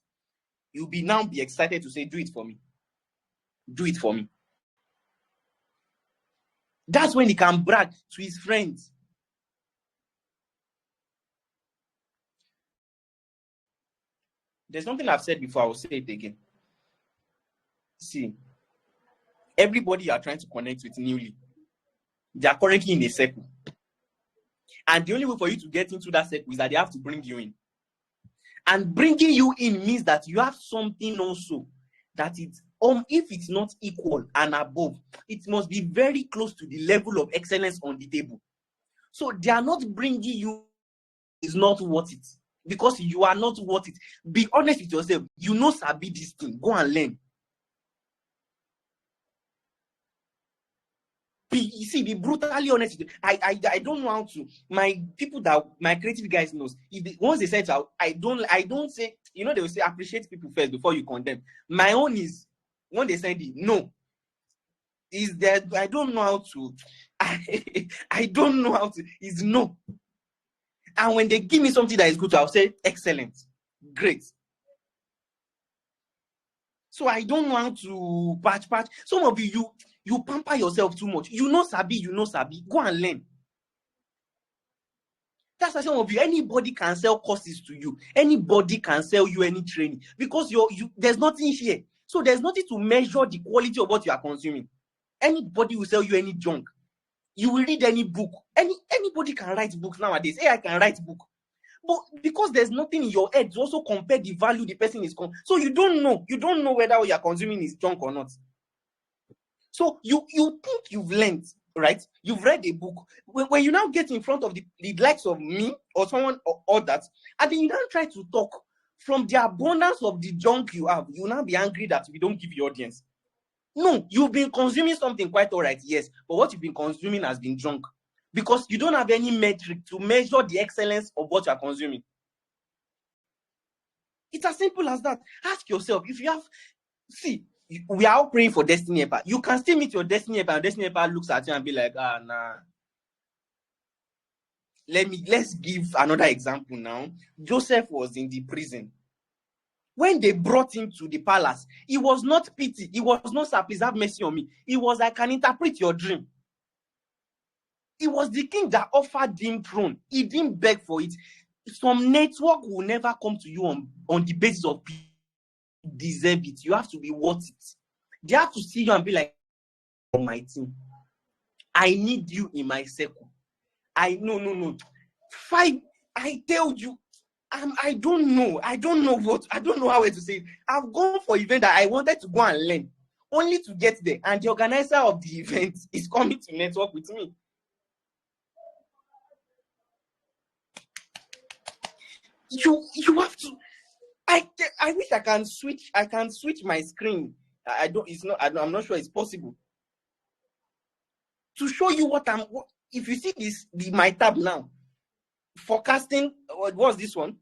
he'll now be excited to say, do it for me. Do it for me. That's when he can brag to his friends. There's something I've said before, I will say it again. See, everybody you are trying to connect with newly, they are currently in a circle. And the only way for you to get into that circle is that they have to bring you in. And bringing you in means that you have something also that is If it's not equal and above, it must be very close to the level of excellence on the table. So they are not bringing you is not worth it because you are not worth it. Be honest with yourself. You know sabi this thing. Go and learn. Be brutally honest. I don't know how to. My people that my creative guys knows. Once they say it out, I don't say. You know they will say appreciate people first before you condemn. My own is when they send it. No, is that I don't know how to. I don't know how to. Is no. And when they give me something that is good, I'll say excellent, great. So I don't know how to patch. Some of you pamper yourself too much. You know sabi. Go and learn. That's why some of you, anybody can sell courses to you. Anybody can sell you any training because there's nothing here. So there's nothing to measure the quality of what you are consuming. Anybody will sell you any junk. You will read any book. Anybody can write books nowadays. AI can write book. But because there's nothing in your head to also compare the value the person is so you don't know whether what you're consuming is junk or not. So you think you've learned, right? You've read a book. When you now get in front of the likes of me or someone or that, and then you now try to talk from the abundance of the junk you have, you will now be angry that we don't give you audience. No, you've been consuming something quite all right, yes, but what you've been consuming has been junk because you don't have any metric to measure the excellence of what you are consuming. It's as simple as that. Ask yourself if you have. See, we are all praying for destiny helper. You can still meet your destiny helper, and destiny helper looks at you and be like, nah. Let's give another example now. Joseph was in the prison. When they brought him to the palace, it was not pity. It was not, sir, please have mercy on me. It was, I can interpret your dream. It was the king that offered him throne. He didn't beg for it. Some network will never come to you on the basis of deserve it. You have to be worth it. They have to see you and be like, on my team. I need you in my circle. No. I tell you, I don't know how to say it. I've gone for event that I wanted to go and learn, only to get there, and the organizer of the event is coming to network with me. You have to. I wish I can switch. I can switch my screen. I'm not sure it's possible to show you what I'm. If you see my tab now, forecasting. What's this one?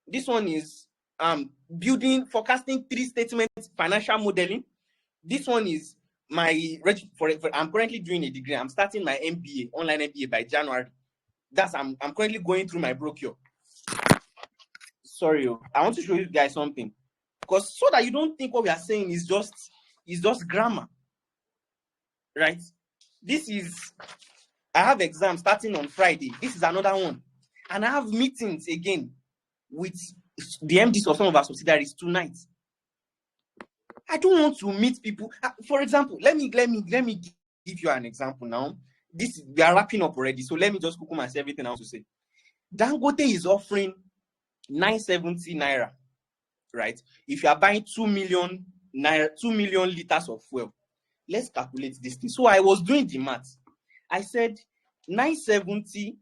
This one is building forecasting 3 statements, financial modeling. This one is my I'm currently doing a degree. I'm starting my MBA, online MBA by January. I'm currently going through my brochure. Sorry, I want to show you guys something, because so that you don't think what we are saying is just grammar, right? I have exams starting on Friday. This is another one, and I have meetings again with the MDs of some of our subsidiaries tonight. I don't want to meet people. For example, let me give you an example now. We are wrapping up already, so let me just cook myself everything I want to say. Dangote is offering 970 naira, right? If you are buying 2 million liters of fuel, let's calculate this thing. So I was doing the math. I said 970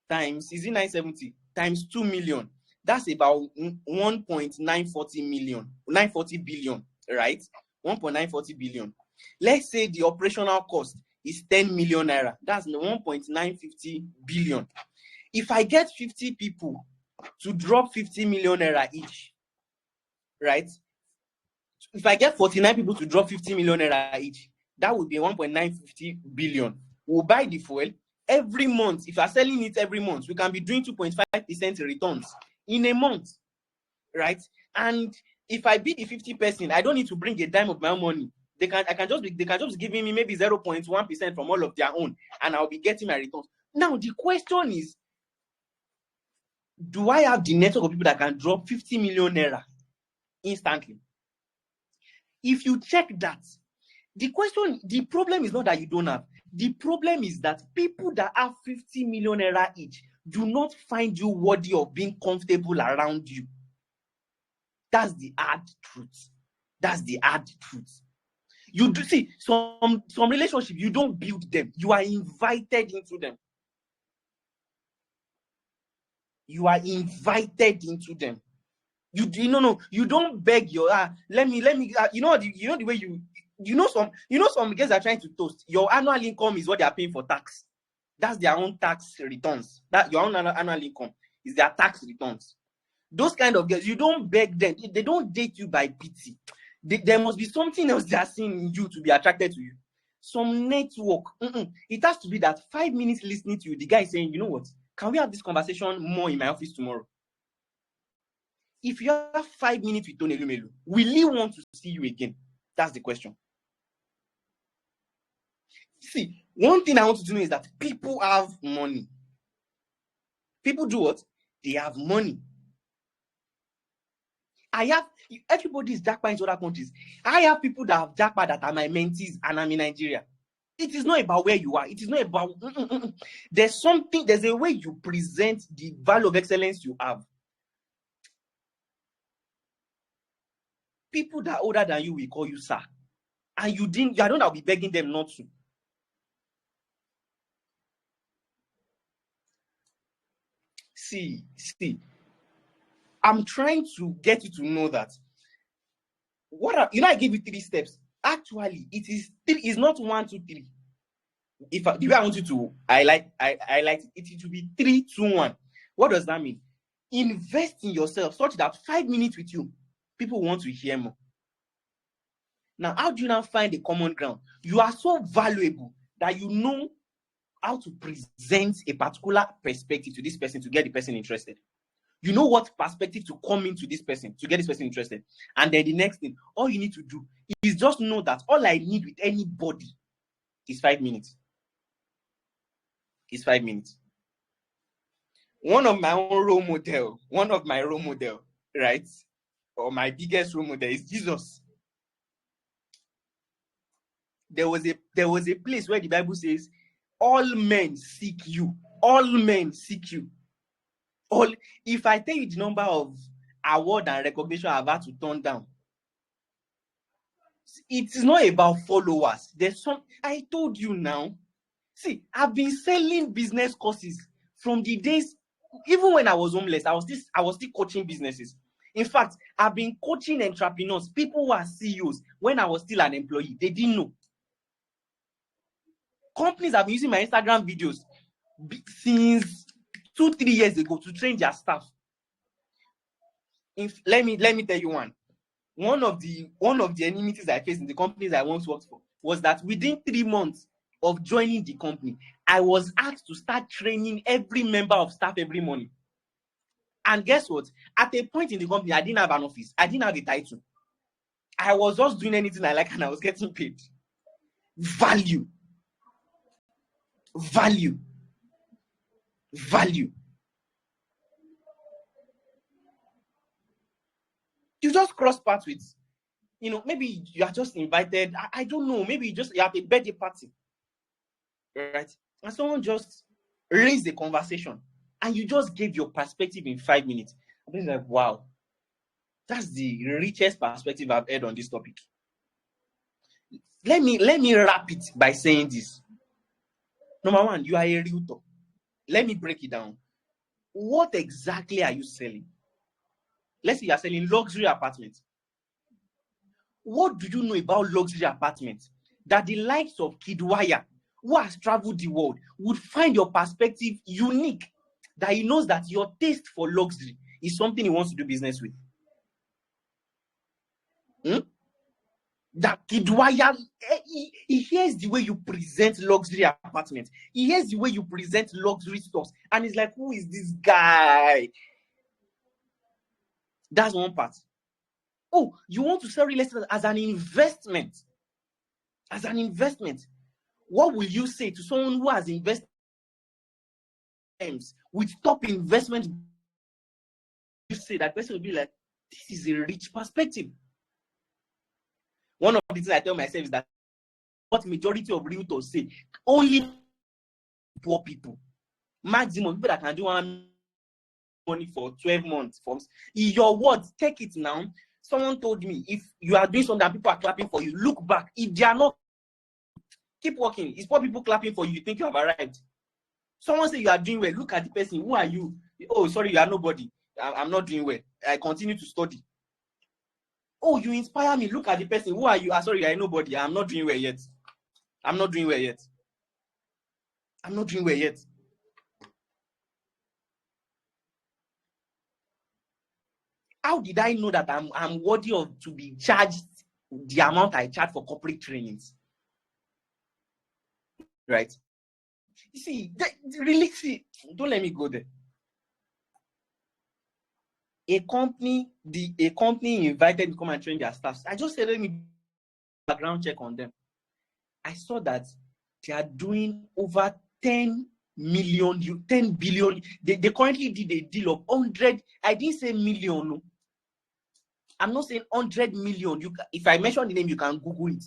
times, is it 970 times 2 million? That's about 940 billion, right? 1.940 billion. Let's say the operational cost is 10 million naira. That's 1.950 billion. If I get 50 people to drop 50 million naira each, right? If I get 49 people to drop 50 million naira each, that would be 1.950 billion. We'll buy the fuel every month. If you're selling it every month, we can be doing 2.5% returns in a month, right? And if I be the 50 person, I don't need to bring a dime of my own money. They can just be giving me maybe 0.1% from all of their own, and I'll be getting my returns. Now the question is, do I have the network of people that can drop 50 million naira instantly? If you check that, the problem is not that you don't have. The problem is that people that have 50 million naira each do not find you worthy of being comfortable around you. That's the hard truth. That's the hard truth. You do see some relationship, you don't build them, you are invited into them. You are invited into them. You do no, you don't beg your let me you know the way some girls are trying to toast. Your annual income is what they are paying for tax. That's their own tax returns. That your own annual income is their tax returns. Those kind of girls, you don't beg them. They don't date you by pity. There must be something else they are seeing in you to be attracted to you. Some network. It has to be that 5 minutes listening to you, the guy saying, you know what? Can we have this conversation more in my office tomorrow? If you have 5 minutes with Tony Lumelu, will he want to see you again? That's the question. See, one thing I want you to know is that people have money. People do what? They have money. Everybody is jackpot in other countries. I have people that have jackpot that are my mentees and I'm in Nigeria. It is not about where you are. It is not about there's a way you present the value of excellence you have. People that are older than you will call you sir. And you don't be begging them not to. See. I'm trying to get you to know that I gave you 3 steps. Actually, it is 3. It's not 1, 2, 3. The way I want you to highlight it will be 3, 2, 1. What does that mean? Invest in yourself such that 5 minutes with you, people want to hear more. Now, how do you now find a common ground? You are so valuable that you know how to present a particular perspective to this person to get the person interested. You know what perspective to come into this person to get this person interested. And then the next thing, all you need to do is just know that all I need with anybody is 5 minutes. It's 5 minutes. One of my role model, right? Or my biggest role model is Jesus. There was a place where the Bible says, all men seek you. All men seek you. If I tell you the number of award and recognition I've had to turn down, it is not about followers. I told you now. See, I've been selling business courses from the days, even when I was homeless, I was still coaching businesses. In fact, I've been coaching entrepreneurs, people who are CEOs, when I was still an employee. They didn't know. Companies have been using my Instagram videos since 2-3 years ago to train their staff. Let me tell you one. One of the enmities I faced in the companies I once worked for was that within 3 months of joining the company, I was asked to start training every member of staff every morning. And guess what? At a point in the company, I didn't have an office. I didn't have a title. I was just doing anything I like and I was getting paid. Value. You just cross paths with, maybe you are just invited. I don't know. Maybe you have a birthday party, right? And someone just raised the conversation and you just gave your perspective in 5 minutes. I was like, wow, that's the richest perspective I've heard on this topic. Let me wrap it by saying this. Number 1, you are a realtor. Let me break it down. What exactly are you selling? Let's say you are selling luxury apartments. What do you know about luxury apartments that the likes of Kidwaya, who has traveled the world, would find your perspective unique? That he knows that your taste for luxury is something he wants to do business with. That Kidwaya, he hears the way you present luxury apartments. He hears the way you present luxury stores. And he's like, who is this guy? That's one part. Oh, you want to sell real estate as an investment. As an investment. What will you say to someone who has invested with top investment? You say that person will be like, this is a rich perspective. One of the things I tell myself is that what majority of realtors say, only poor people, maximum people that can do one money for 12 months. Your words, take it now. Someone told me, if you are doing something and people are clapping for you, look back. If they are not, keep working. It's poor people clapping for you. You think you have arrived. Someone say you are doing well. Look at the person. Who are you? Oh, sorry, you are nobody. I'm not doing well. I continue to study. Oh, you inspire me. Look at the person. Who are you? Sorry, you are nobody. I'm not doing well yet. I'm not doing well yet. I'm not doing well yet. How did I know that I'm worthy of to be charged the amount I charge for corporate trainings? Right? You see, really, see, don't let me go there. A company invited me to come and train their staff. I just said, let me do a background check on them. I saw that they are doing over 10 billion. They currently did a deal of 100. I didn't say million. No. I'm not saying 100 million. If I mention the name, you can Google it.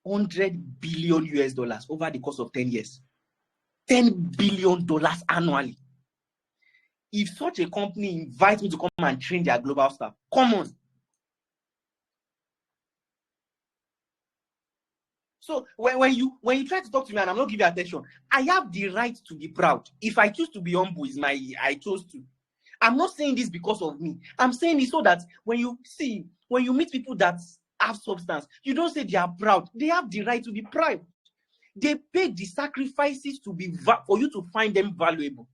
100 billion US dollars over the course of 10 years. $10 billion annually. If such a company invites me to come and train their global staff, come on. So when you try to talk to me and I'm not giving attention, I have the right to be proud. If I choose to be humble, I chose to. I'm not saying this because of me. I'm saying it so that when you meet people that have substance, you don't say they are proud. They have the right to be proud. They pay the sacrifices to be for you to find them valuable.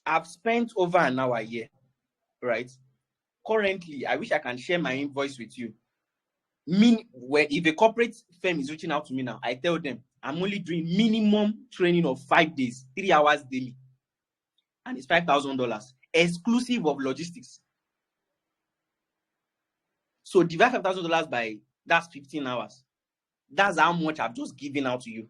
I've spent over an hour here, right? Currently, I wish I can share my invoice with you. If a corporate firm is reaching out to me now, I tell them I'm only doing minimum training of 5 days, 3 hours daily, and it's $5,000 exclusive of logistics. So divide $5,000 by that's 15 hours. That's how much I've just given out to you.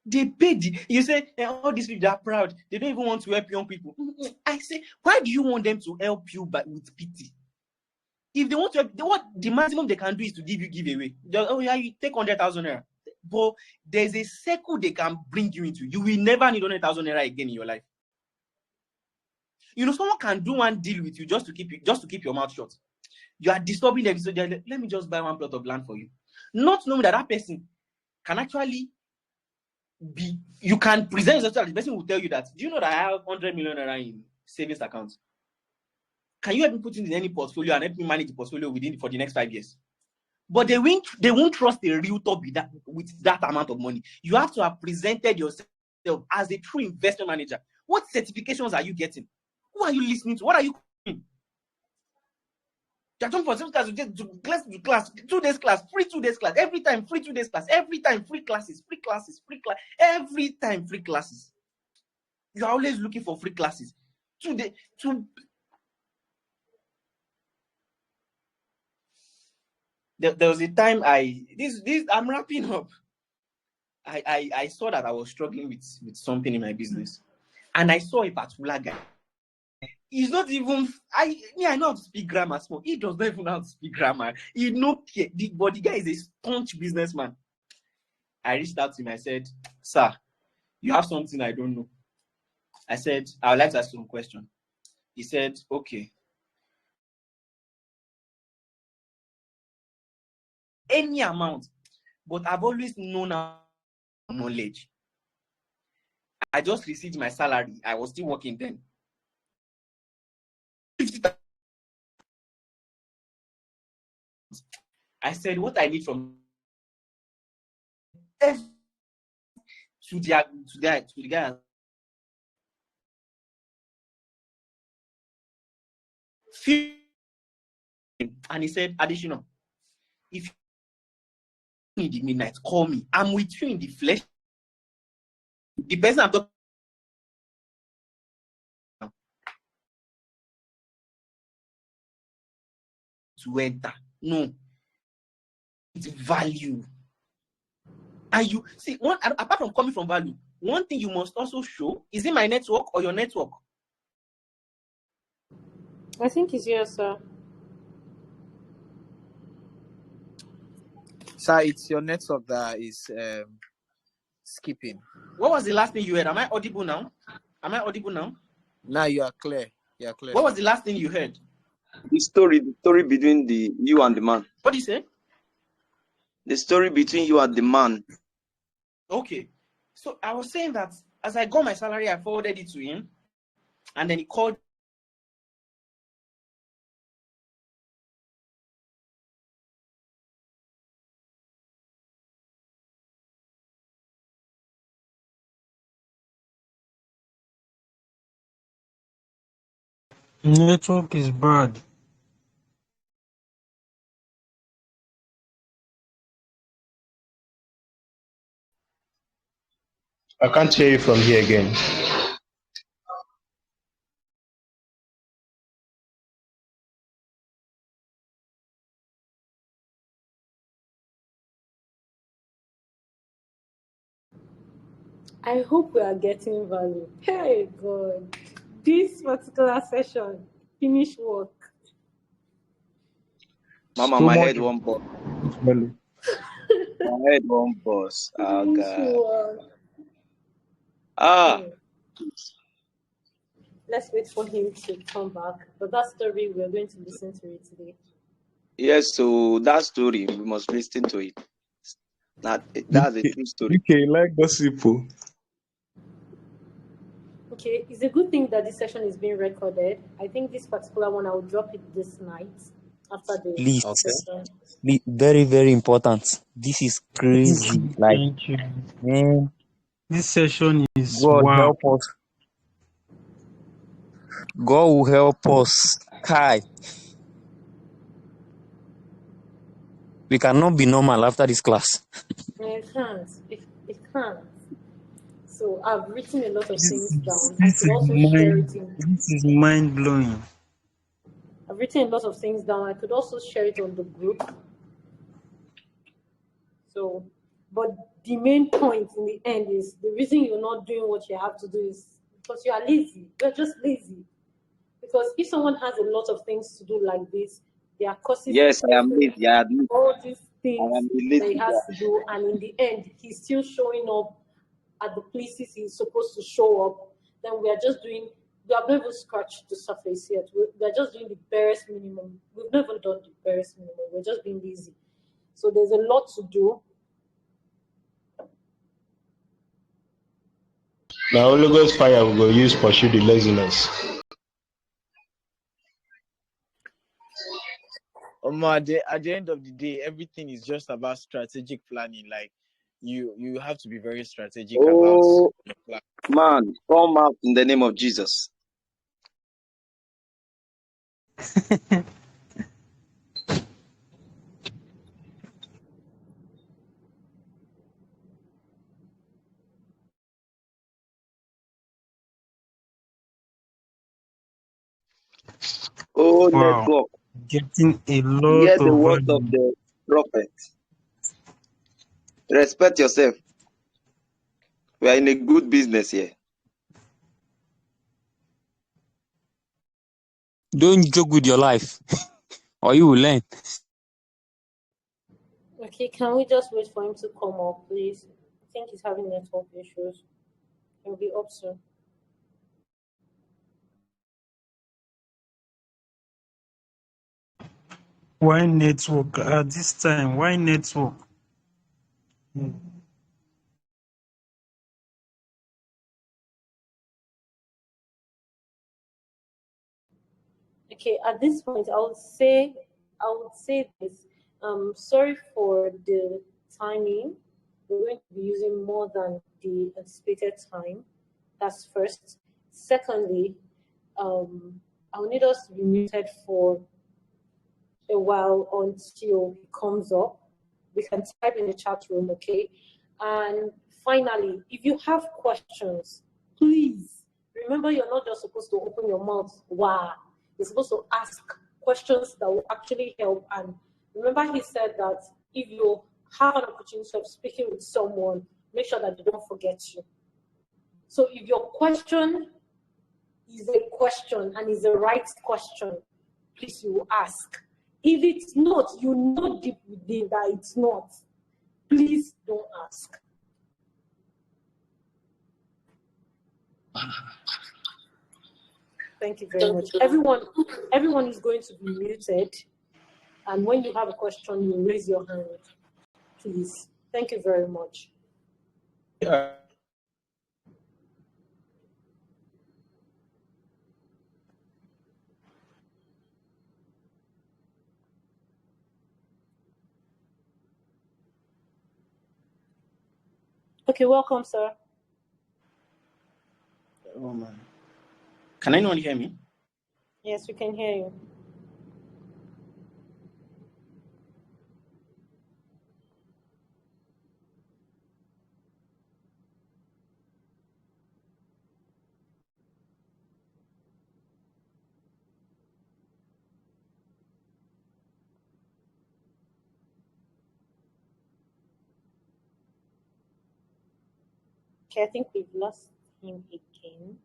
They paid. You say all these people are proud. They don't even want to help young people. I say, why do you want them to help you with pity? If they want to help, the maximum they can do is to give you giveaway. Oh yeah, you take 100,000 naira. But there's a circle they can bring you into. You will never need 100,000 naira again in your life. You know, someone can do one deal with you just to keep your mouth shut. You are disturbing them. So they're like, let me just buy one plot of land for you. Not knowing that person can actually be, you can present yourself, the person will tell you that, do you know that I have 100 million naira in savings accounts? Can you help me put in any portfolio and help me manage the portfolio for the next 5 years? But they won't trust a realtor with that amount of money. You have to have presented yourself as a true investment manager. What certifications are you getting? Who are you listening to? What are you doing? You're talking for class, to class, 2 days class, free 2 days class, every time free 2 days class, every time free classes, every time free classes. You're always looking for free classes. There was a time I'm wrapping up. I saw that I was struggling with something in my business, and I saw a particular guy. He's not even. I know how to speak grammar. Small. He does not even know how to speak grammar. He but the guy is a staunch businessman. I reached out to him. I said, "Sir, you have something I don't know." I said, "I would like to ask you some question." He said, "Okay." Any amount, but I've always known knowledge. I just received my salary. I was still working then. I said, what I need from to the guy. And he said, Adesina, if you need the midnight, call me. I'm with you in the flesh. The person I'm talking to enter. No. It's value. And you see, apart from coming from value, one thing you must also show, is it my network or your network? I think it's yours, sir. Sir, it's your network that is skipping. What was the last thing you heard? Am I audible now? Now you are clear. You are clear. What was the last thing you heard? The story between you and the man. What did you say? The story between you and the man. Okay. So I was saying that as I got my salary, I forwarded it to him, and then he called. Network is bad. I can't hear you from here again. I hope we are getting value. Hey God, this particular session, finish work. Mama, So my much head won't bust. value. My head won't bust. Oh Finish God. work. Ah. Let's wait for him to come back. But that story, we're going to listen to it today. Yes, so that story, we must listen to it. That's a true story. Okay, like gossip. Okay, it's a good thing that this session is being recorded. I think this particular one, I will drop it this night after the Please, session. very, very important. This is crazy. Like, Thank you. man, This session is God wow. help us. God will help us. Kai. We cannot be normal after this class. It can't. It can't. So I've written a lot of things down. I This could is also share it in. This is mind blowing. I've written a lot of things down. I could also share it on the group. So, but the main point in the end is the reason you're not doing what you have to do is because you are lazy. You're just lazy. Because if someone has a lot of things to do like this, there are courses. Yes, I am lazy. I admit. All these I things am the that he lazy has guy. to do, and in the end, he's still showing up at the places he's supposed to show up. Then we are just doing. We have never scratched the surface yet. We are just doing the barest minimum. We've never done the barest minimum. We're just being lazy. So there's a lot to do. Now, Holy Ghost fire will go use pursue the laziness. At the end of the day, everything is just about strategic planning. Like you have to be very strategic about Oh, your plan. man, come out in the name of Jesus. Oh, Wow. network. Getting a lot Hear the of words value. of the prophet. Respect yourself. We are in a good business here. Don't joke with your life, or you will learn. Okay, can we just wait for him to come up, please? I think he's having network issues. He'll be up soon. Why network at this time? Why network? Okay, at this point, I would say this. Sorry for the timing. We're going to be using more than the anticipated time. That's first. Secondly, I'll need us to be muted for a while until he comes up. We can type in the chat room, okay? And finally, if you have questions, please remember you're not just supposed to open your mouth. Wow. You're supposed to ask questions that will actually help. And remember, he said that if you have an opportunity of speaking with someone, make sure that they don't forget you. So if your question is a question and is the right question, please you ask. If it's not, you know deep within that it's not. please don't ask. Thank you very much. Everyone is going to be muted. And when you have a question, you raise your hand, please. Thank you very much. Okay, welcome, sir. Oh man. Can anyone hear me? Yes, we can hear you. Okay, I think we've lost him again.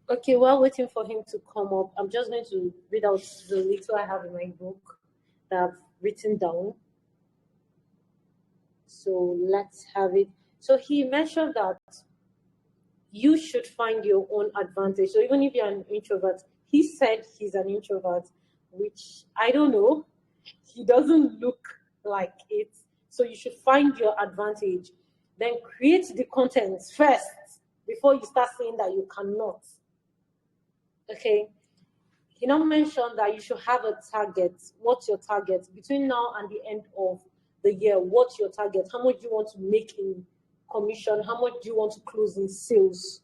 Okay, while waiting for him to come up, I'm just going to read out the little I have in my book that I've written down. So let's have it. So he mentioned that you should find your own advantage. So even if you're an introvert, he said he's an introvert, which I don't know. He doesn't look like it. So you should find your advantage. Then create the content first before you start saying that you cannot. Okay. He now mentioned that you should have a target. What's your target? Between now and the end of the year, what's your target? How much do you want to make in commission? How much do you want to close in sales?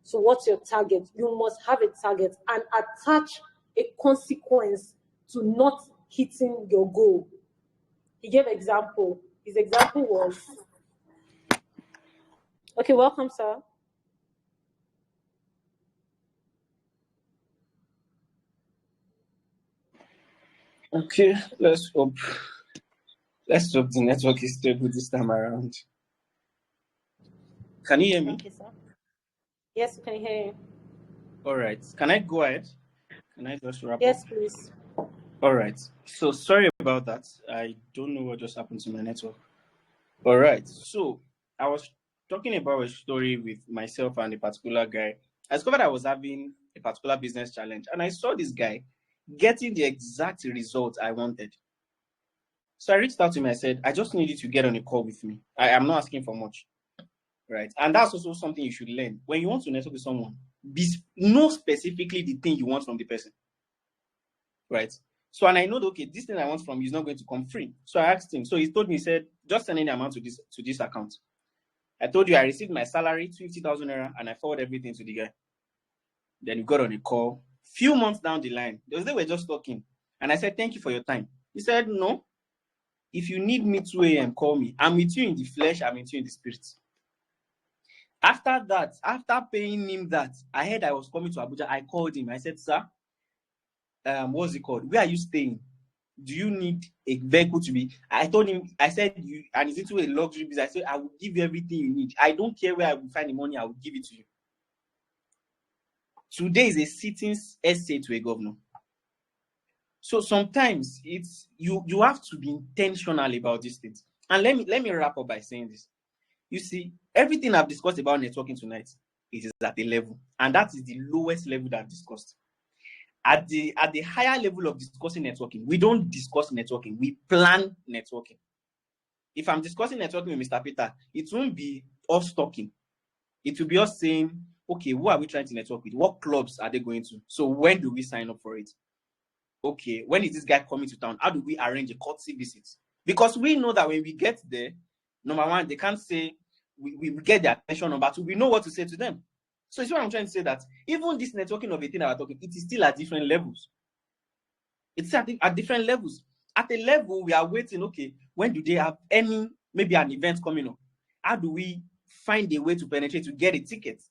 So what's your target? You must have a target and attach a consequence to not hitting your goal. He gave example. His example was, okay, welcome, sir. Okay, let's hope the network is stable this time around. Can you hear me? Thank you, sir. Yes, we can hear you. All right. Can I go ahead? Can I just wrap Yes, up? please. All right. So sorry about that. I don't know what just happened to my network. All right. So I was talking about a story with myself and a particular guy. I discovered I was having a particular business challenge, and I saw this guy getting the exact result I wanted. So I reached out to him. I said, I just need you to get on a call with me. I am not asking for much. Right. And that's also something you should learn. When you want to network with someone, know specifically the thing you want from the person. Right. So, and I know that, okay, this thing I want from you is not going to come free. So I asked him. So he told me, he said, just send any amount to this account. I told you I received my salary, 50,000 naira, and I forwarded everything to the guy. Then we got on a call. Few months down the line, they were just talking. And I said, thank you for your time. He said, no. If you need me 2 a.m., call me. I'm with you in the flesh, I'm with you in the spirit. After that, after paying him that, I heard I was coming to Abuja. I called him. I said, sir, what's it called? Where are you staying? Do you need a vehicle to be? I told him, I said, you, and it's into a luxury business. I said, I will give you everything you need. I don't care where I will find the money, I will give it to you. Today is a sitting essay to a governor. So sometimes it's you have to be intentional about these things. And let me wrap up by saying this. You see, everything I've discussed about networking tonight, it is at a level, and that is the lowest level that I've discussed. At the higher level of discussing networking, we don't discuss networking, we plan networking. If I'm discussing networking with Mr. Peter, it won't be us talking. It will be us saying, okay, who are we trying to network with? What clubs are they going to? So when do we sign up for it? Okay, when is this guy coming to town? How do we arrange a courtesy visit? Because we know that when we get there, number one, they can't say we get their attention. Number two, we know what to say to them. So it's what I'm trying to say, that even this networking of a thing that we're talking, it is still at different levels. It's at different levels. At a level, we are waiting, okay, when do they have maybe an event coming up? How do we find a way to penetrate, to get a ticket?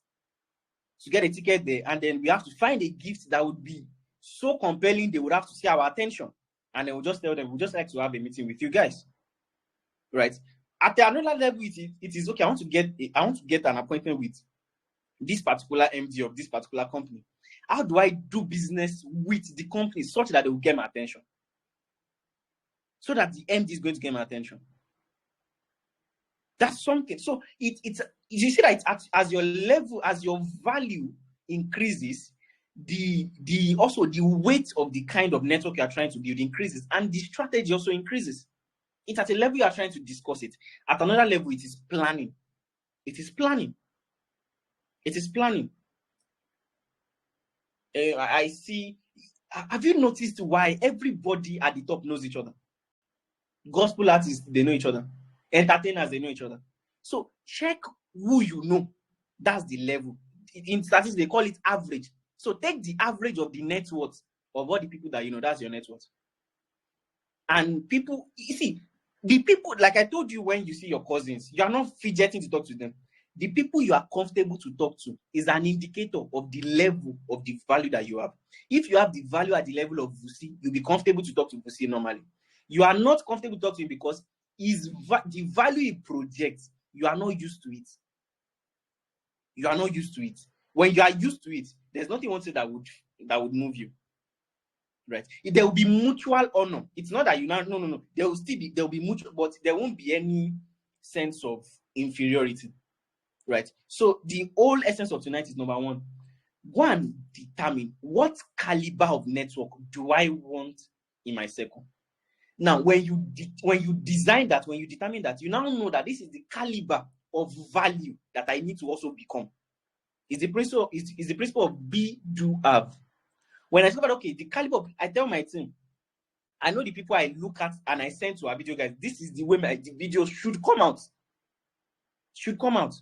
To get a ticket there, and then we have to find a gift that would be so compelling they would have to see our attention. And then we'll just tell them, we'd just like to have a meeting with you guys. Right? At another level, it is okay, I want to get an appointment with this particular MD of this particular company. How do I do business with the company such that they will get my attention? So that the MD is going to get my attention. That's something. So it's you see that as your level, as your value increases, the also the weight of the kind of network you are trying to build increases, and the strategy also increases. It's at a level you are trying to discuss it. At another level, it is planning. It is planning. It is planning. I see. Have you noticed why everybody at the top knows each other? Gospel artists, they know each other. Entertainers, they know each other. So check who you know. That's the level. In statistics, they call it average. So take the average of the net worth of all the people that you know. That's your net worth. And people, you see, the people, like I told you, when you see your cousins, you are not fidgeting to talk to them. The people you are comfortable to talk to is an indicator of the level of the value that you have. If you have the value at the level of Vusi, you'll be comfortable to talk to Vusi normally. You are not comfortable to talk to him because the value he projects, you are not used to it. You are not used to it. When you are used to it, there's nothing one say that would move you. Right? There will be mutual honor. It's not that you now no. There will be mutual, but there won't be any sense of inferiority. Right? So the whole essence of tonight is number one. Go and determine what caliber of network do I want in my circle. Now, when you design that, when you determine that, you now know that this is the caliber of value that I need to also become. It's the principle of be, do, have. When I talk about, okay, the caliber, I tell my team, I know the people I look at and I send to our video guys, this is the way the videos should come out. Should come out.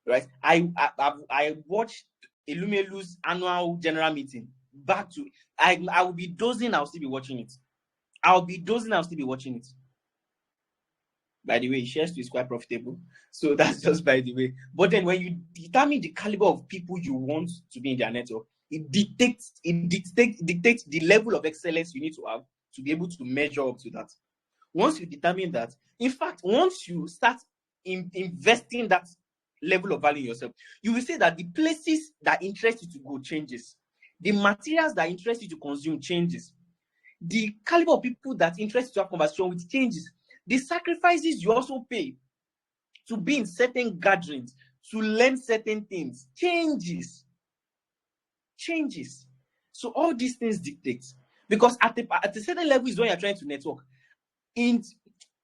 Right? I watched Elumelu's annual general meeting. I will be dozing, I'll still be watching it. I'll still be watching it. By the way, shares is quite profitable. So that's just by the way. But then when you determine the caliber of people you want to be in their network, it dictates the level of excellence you need to have to be able to measure up to that. Once you determine that, in fact, once you start investing that level of value in yourself, you will see that the places that interest you to go changes. The materials that interest you to consume changes. The caliber of people that interest you to have conversation with changes. The sacrifices you also pay to be in certain gatherings, to learn certain things, changes. So all these things dictate. Because at a certain level is when you're trying to network. In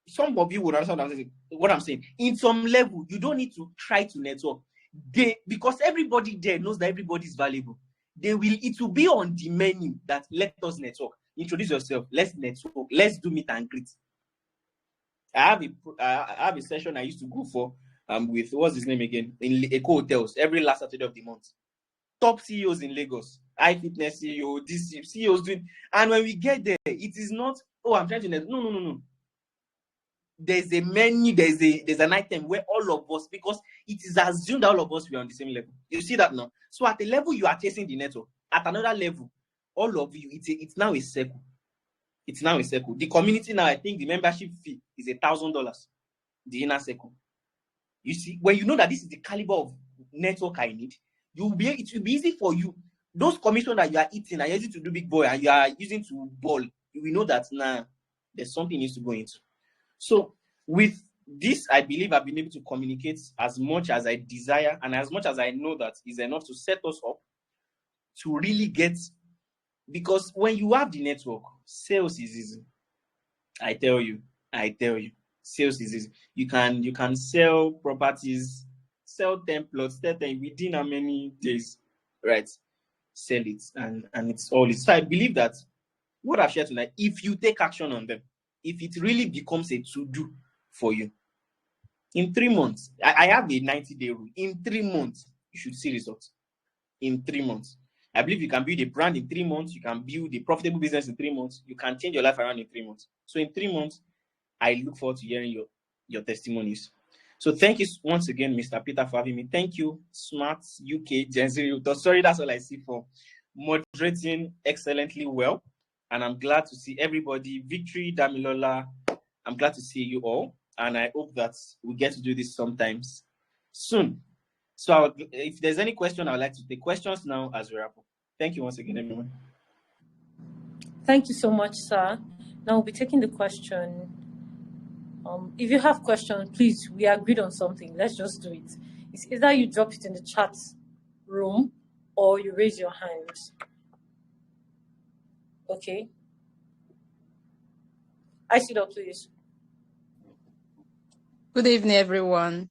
some of you would understand what I'm saying. In some level, you don't need to try to network. Because everybody there knows that everybody is valuable. It will be on the menu that let us network. Introduce yourself. Let's network. Let's do meet and greet. I have a session I used to go for with what's his name again in Eco Hotels every last Saturday of the month. Top CEOs in Lagos, iFitness CEO, this CEOs doing, and when we get there, it is not I'm trying to network. No. There's a menu, there's an item where all of us, because it is assumed that all of us were on the same level. You see that now? So at the level you are chasing the network, at another level, all of you, it's now a circle. It's now a circle. The community now, I think the membership fee is $1,000. The inner circle. You see, when you know that this is the caliber of network I need, it will be easy for you. Those commissions that you are eating are easy to do big boy and you are using to ball. You will know that there's something needs to go into. So with this, I believe I've been able to communicate as much as I desire and as much as I know that is enough to set us up to really get. Because when you have the network, sales is easy. I tell you, sales is easy. You can sell properties, sell 10 plots, 10 within how many days, right? Sell it, and it's all. So I believe that what I've shared tonight, if you take action on them, if it really becomes a to-do for you, in 3 months, I have a 90-day rule. In 3 months, you should see results. In 3 months. I believe you can build a brand in 3 months. You can build a profitable business in 3 months. You can change your life around in 3 months. So in 3 months, I look forward to hearing your testimonies. So thank you once again, Mr. Peter, for having me. Thank you, Smart UK Gen Z. Sorry, that's all I see, for moderating excellently well. And I'm glad to see everybody. Victory, Damilola, I'm glad to see you all. And I hope that we get to do this sometimes soon. So if there's any question, I would like to take questions now as we wrap up. Thank you once again, everyone. Thank you so much, sir. Now we'll be taking the question. If you have questions, please, we agreed on something. Let's just do it. It's either you drop it in the chat room or you raise your hands. Okay. Isidore, please. Good evening, everyone.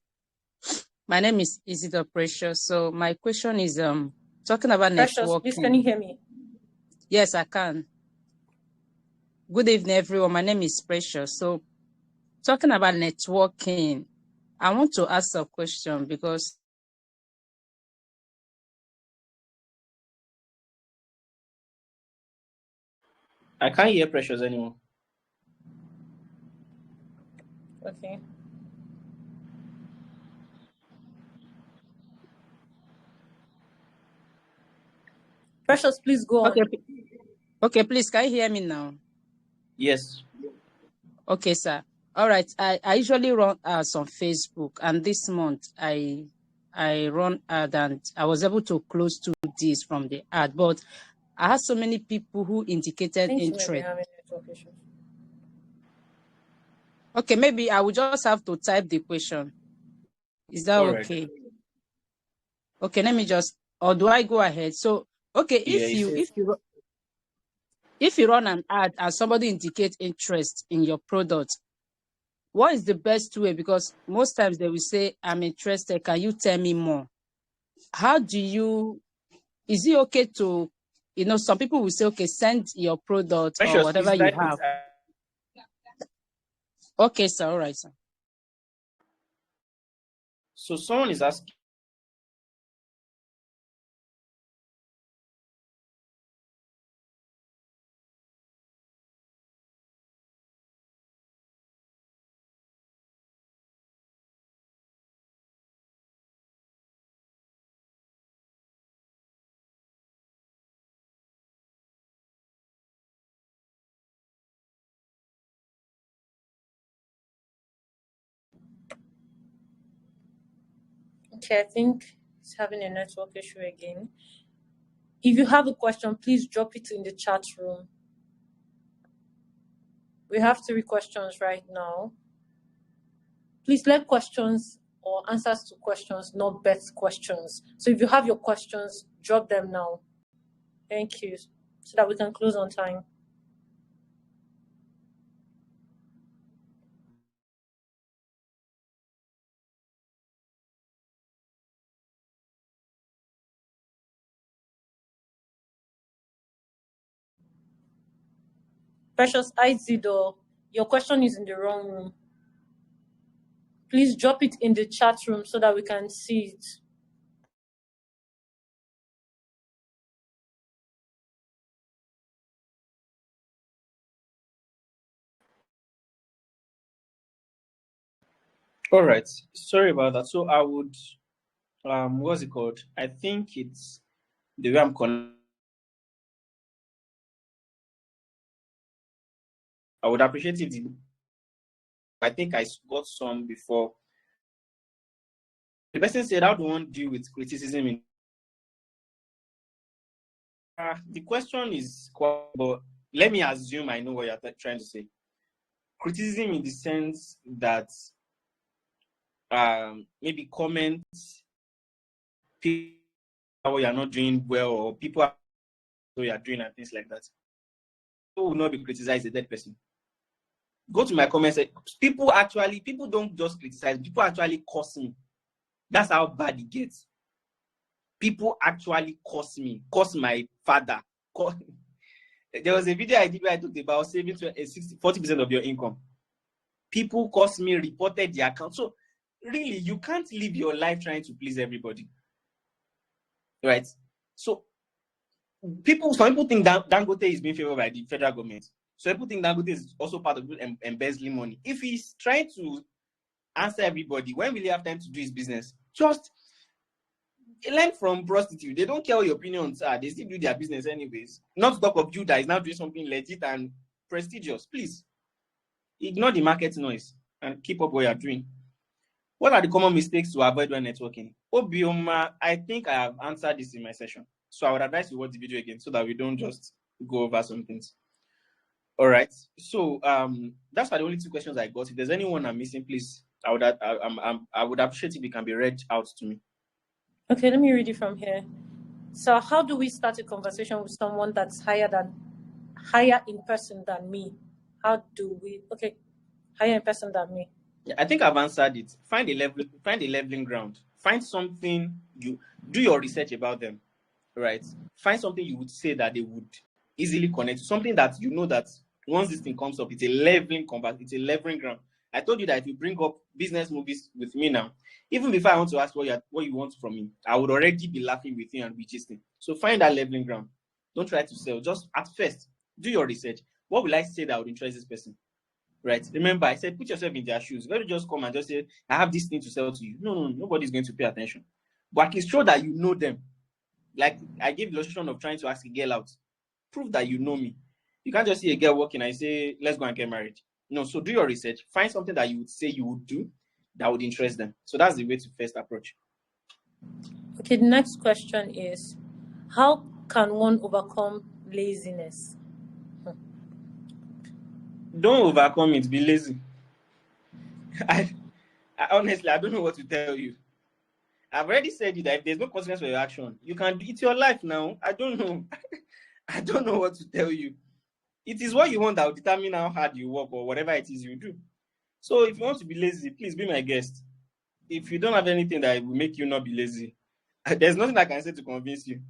My name is Isidore Precious. So my question is talking about Precious, networking. please, can you hear me? Yes, I can. Good evening, everyone. My name is Precious. So talking about networking, I want to ask a question because I can't hear Precious anymore. Okay. Precious, please go on. Okay, please, can you hear me now? Yes. Okay, sir. All right. I usually run ads on Facebook, and this month I run ad and I was able to close 2 deals from the ad, but I had so many people who indicated interest. Okay, maybe I will just have to type the question. Is that All okay? right. Okay, let me just, or do I go ahead? So, okay, if you run an ad and somebody indicates interest in your product, what is the best way? Because most times they will say, I'm interested. Can you tell me more? How do you, is it okay to, some people will say, okay, send your product Precious, or whatever please you type have. it. Okay, sir. All right, sir. So someone is asking. Okay, I think it's having a network issue again. If you have a question, please drop it in the chat room. We have 3 questions right now. Please let questions or answers to questions, not bet questions. So if you have your questions, drop them now. Thank you, so that we can close on time. Precious Isidore, your question is in the wrong room. Please drop it in the chat room so that we can see it. All right. Sorry about that. So I would, what's it called? I think it's the way I'm connected. I would appreciate it. I think I got some before. The person said, how do one deal with criticism? The question is quite, but let me assume I know what you're trying to say. Criticism in the sense that maybe comments, people you're not doing well, or people are you're doing and things like that. People will not be criticized a dead person. Go to my comments. People don't just criticize, people actually curse me. That's how bad it gets. People actually curse me, curse my father. There was a video I did where I talked about saving 40% of your income. People curse me, reported the account. So really, you can't live your life trying to please everybody, right? So some people think that Dangote is being favored by the federal government. So people think Dangote is also part of embezzling money. If he's trying to answer everybody, when will he have time to do his business? Just learn from prostitute. They don't care what your opinions are. They still do their business anyways. Not to talk of you that is now doing something legit and prestigious. Please ignore the market noise and keep up what you're doing. What are the common mistakes to avoid when networking? Obioma, I think I have answered this in my session. So I would advise you watch the video again so that we don't just go over some things. All right. So that's the only two questions I got. If there's anyone I'm missing, please, I would appreciate if you can be read out to me. Okay, let me read it from here. So how do we start a conversation with someone that's higher in person than me? Higher in person than me. Yeah, I think I've answered it. Find a leveling ground. Find something, you do your research about them, right? Find something you would say that they would easily connect to, something that you know that once this thing comes up, it's a leveling ground. I told you that if you bring up business movies with me now, even before I want to ask what you want from me, I would already be laughing with you and be gisting. So find that leveling ground. Don't try to sell. Just at first, do your research. What will I say that would interest this person? Right? Remember, I said put yourself in their shoes. Don't just come and just say, I have this thing to sell to you. No, nobody's going to pay attention. But it's sure that you know them. Like I gave the illustration of trying to ask a girl out. Prove that you know me. You can't just see a girl walking and say, let's go and get married. No, so do your research. Find something that you would say you would do that would interest them. So that's the way to first approach. Okay, the next question is, how can one overcome laziness? Don't overcome it. Be lazy. I honestly, I don't know what to tell you. I've already said it that if there's no consequence for your action, you can do it your life now. I don't know. I don't know what to tell you. It is what you want that will determine how hard you work or whatever it is you do. So if you want to be lazy, please be my guest. If you don't have anything that will make you not be lazy, there's nothing I can say to convince you.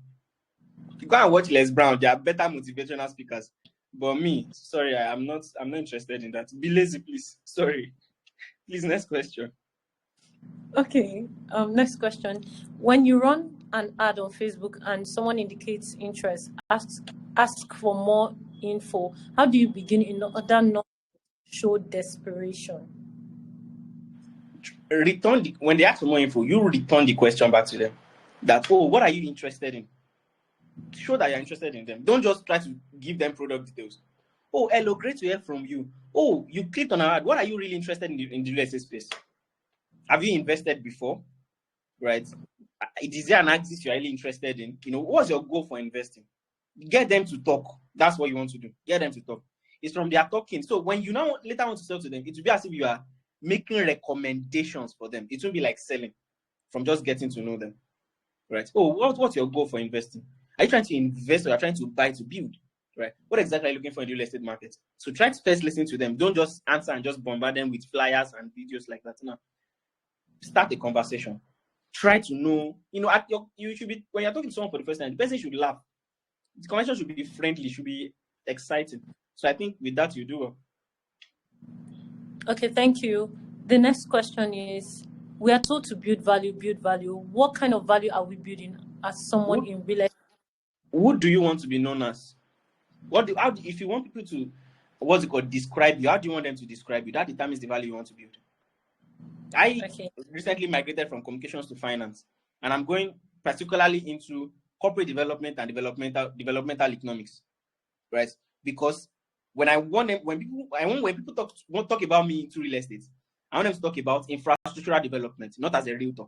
You go and watch Les Brown. They are better motivational speakers. But me, sorry, I'm not interested in that. Be lazy, please. Sorry. Please, next question. Okay. Next question. When you run an ad on Facebook and someone indicates interest, ask for more info. How do you begin in order not to show desperation? When they ask for more info, you return the question back to them. That, oh, what are you interested in? Show that you're interested in them. Don't just try to give them product details. Oh, hello, great to hear from you. Oh, you clicked on our ad. What are you really interested in the real estate space? Have you invested before? Right? Is there an axis you're really interested in? What's your goal for investing? Get them to talk. That's what you want to do. Get them to talk. It's from their talking. So when you now later want to sell to them, it will be as if you are making recommendations for them. It will be like selling from just getting to know them. Right? Oh, what's your goal for investing? Are you trying to invest or are you trying to buy to build? Right? What exactly are you looking for in the real estate market? So try to first listen to them. Don't just answer and just bombard them with flyers and videos like that. No. Start a conversation. Try to know, you should be, when you're talking to someone for the first time, the person should laugh. The conversation should be friendly, should be exciting. So I think with that, you do well. Okay, thank you. The next question is, we are told to build value. What kind of value are we building as someone in real estate? Who do you want to be known as? If you want people to, describe you, how do you want them to describe you? That determines the value you want to build. I recently migrated from communications to finance, and I'm going particularly into corporate development and developmental economics, right? Because when people talk about me into real estate, I want them to talk about infrastructural development, not as a realtor.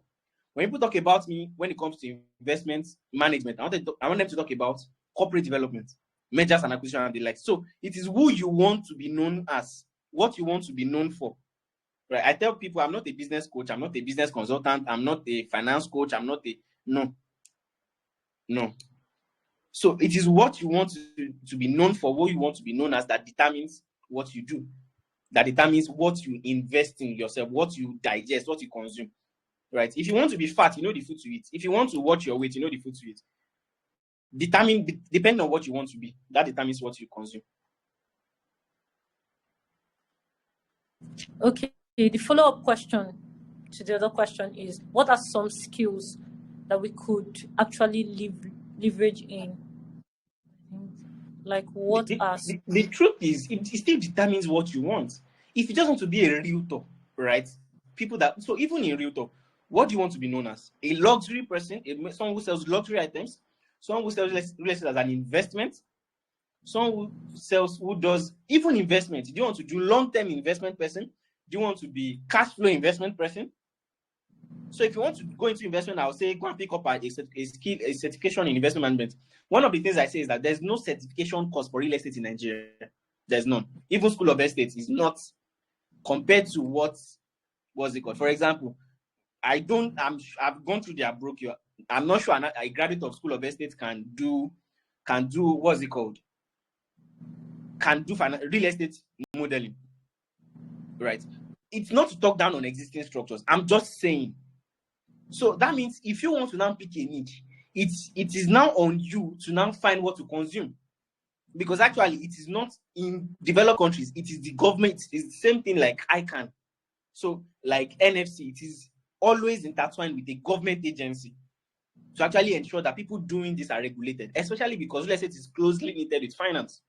When people talk about me when it comes to investment management, I want them to talk about corporate development, mergers and acquisition and the like. So it is who you want to be known as, what you want to be known for. Right? I tell people I'm not a business coach, I'm not a business consultant, I'm not a finance coach, no. So it is what you want to be known for, what you want to be known as, that determines what you do, that determines what you invest in yourself, what you digest, what you consume. Right? If you want to be fat, you know the food to eat. If you want to watch your weight, you know the food to eat. Depending on what you want to be, that determines what you consume. Okay. The follow-up question to the other question is, what are some skills that we could actually leverage in Like, what are The truth is, it still determines what you want. If you just want to be a realtor, right? People that, so even in realtor, what do you want to be known as? A luxury person, someone who sells luxury items, someone who sells real estate as an investment, someone who does even investment. Do you want to do long-term investment person? Do you want to be cash flow investment person? So if you want to go into investment, I'll say go and pick up a certification in investment management. One of the things I say is that there's no certification course for real estate in Nigeria. There's none. Even School of Estate is not compared to what's it called. For example, I've gone through their brochure. I'm not sure a graduate of School of Estate can do what's it called? Can do real estate modeling, right? It's not to talk down on existing structures. I'm just saying. So that means if you want to now pick a niche, it is now on you to now find what to consume. Because actually, it is not in developed countries. It is the government. It's the same thing like ICANN. So like NFC, it is always intertwined with a government agency to actually ensure that people doing this are regulated, especially because real estate is closely linked with finance.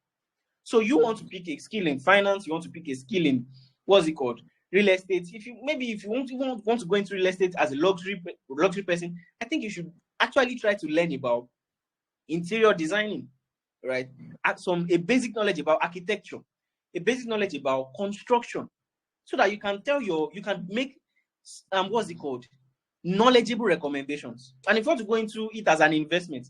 So you want to pick a skill in finance, you want to pick a skill in, what's it called? Real estate. If you want to go into real estate as a luxury person, I think you should actually try to learn about interior designing, right? A basic knowledge about architecture, a basic knowledge about construction, so that you can make what's it called? Knowledgeable recommendations. And if you want to go into it as an investment,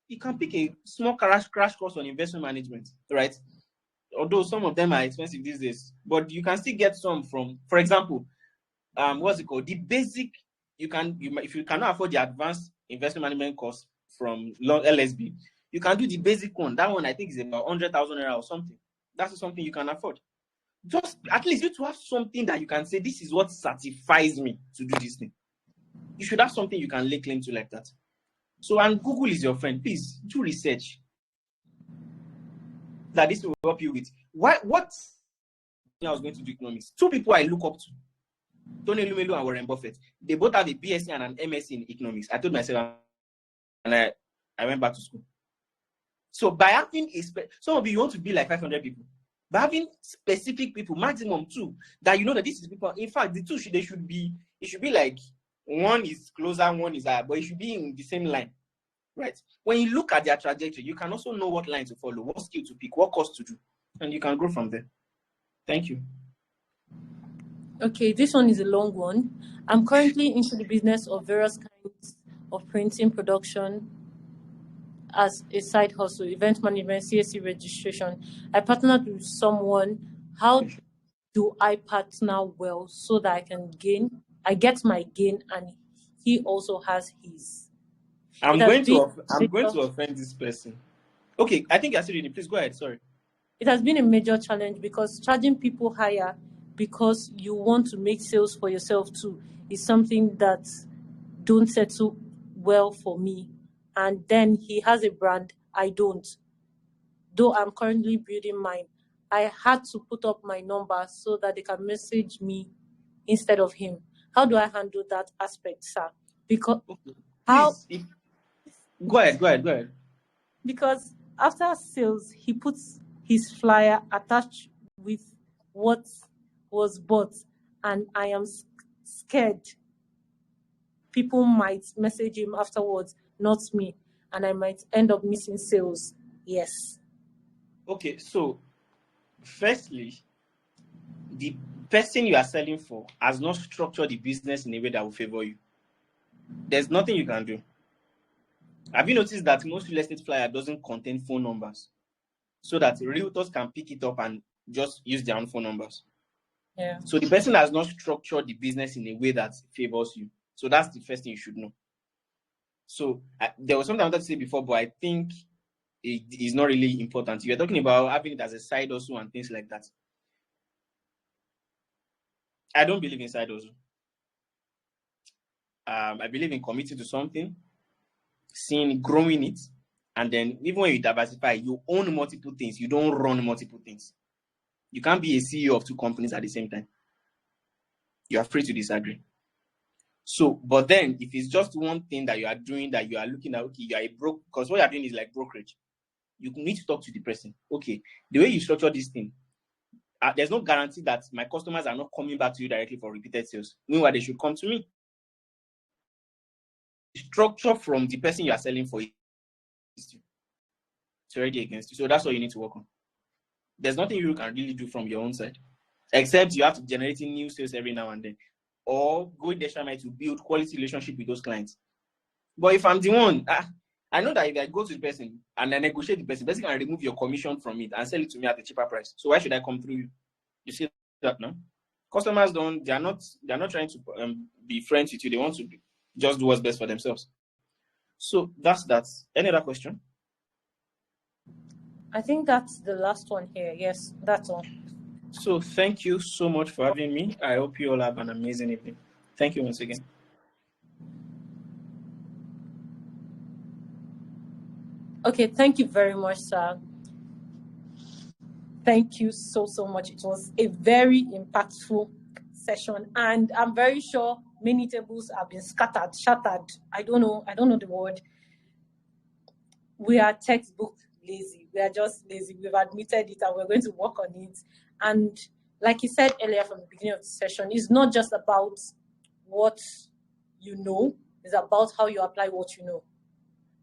you can pick a small crash course on investment management, right? Although some of them are expensive these days, but you can still get some from, for example, what's it called? The basic, if you cannot afford the advanced investment management course from LSB, you can do the basic one. That one I think is about 100,000 naira or something. That's something you can afford. Just at least you to have something that you can say, this is what certifies me to do this thing. You should have something you can lay claim to like that. So, and Google is your friend. Please do research that this will help you with. What I was going to do economics. Two people I look up to, Tony Lumelu and Warren Buffett. They both have a BSc and an MSc in economics. I told myself, and I went back to school. So by having some of you want to be like 500 people, by having specific people, maximum 2, that you know that this is people. In fact, the 2 it should be like one is closer, one is higher, but it should be in the same line, right? When you look at their trajectory, you can also know what line to follow, what skill to pick, what course to do, and you can grow from there. Thank you. Okay, this one is a long one. I'm currently into the business of various kinds of printing production as a side hustle, event management, CSC registration. I partnered with someone. How do I partner well so that I get my gain and he also has his? I'm going to offend this person. Okay, I think you're still reading. Please go ahead. Sorry. It has been a major challenge because charging people higher because you want to make sales for yourself too is something that don't settle well for me. And then he has a brand, I don't. Though I'm currently building mine, I had to put up my number so that they can message me instead of him. How do I handle that aspect, sir? Because go ahead. Because after sales, he puts his flyer attached with what was bought, and I am scared people might message him afterwards, not me, and I might end up missing sales. Yes. Okay, so firstly, the person you are selling for has not structured the business in a way that will favor you. There's nothing you can do. Have you noticed that most real estate flyer doesn't contain phone numbers so that realtors can pick it up and just use their own phone numbers? Yeah. So the person has not structured the business in a way that favors you. So that's the first thing you should know. So there was something I wanted to say before, but I think it is not really important. You're talking about having it as a side hustle and things like that. I don't believe in side hustle. I believe in committing to something, growing it, and then even when you diversify, you own multiple things. You don't run multiple things. You can't be a CEO of 2 companies at the same time. You are free to disagree. So, but then if it's just one thing that you are doing that you are looking at, okay, you are a broke, because what you are doing is like brokerage. you need to talk to the person. Okay, the way you structure this thing, there's no guarantee that my customers are not coming back to you directly for repeated sales. Meanwhile, they should come to me. Structure from the person you are selling for it's already against you. So that's what you need to work on. There's nothing you can really do from your own side, except you have to generate new sales every now and then, or go the extra mile to build quality relationship with those clients. But if I'm the one, I know that if I go to the person and I negotiate the person can remove your commission from it and sell it to me at a cheaper price. So why should I come through you? You see that now? Customers they're not trying to be friends with you. They want to just do what's best for themselves. So that's that. Any other question? I think that's the last one here. Yes, that's all. So thank you so much for having me. I hope you all have an amazing evening. Thank you once again. Okay, thank you very much, sir. Thank you so much. It was a very impactful session, and I'm very sure many tables have been shattered. I don't know the word. We are textbook lazy. We are just lazy. We've admitted it, and we're going to work on it. And like you said earlier from the beginning of the session, it's not just about what you know, it's about how you apply what you know.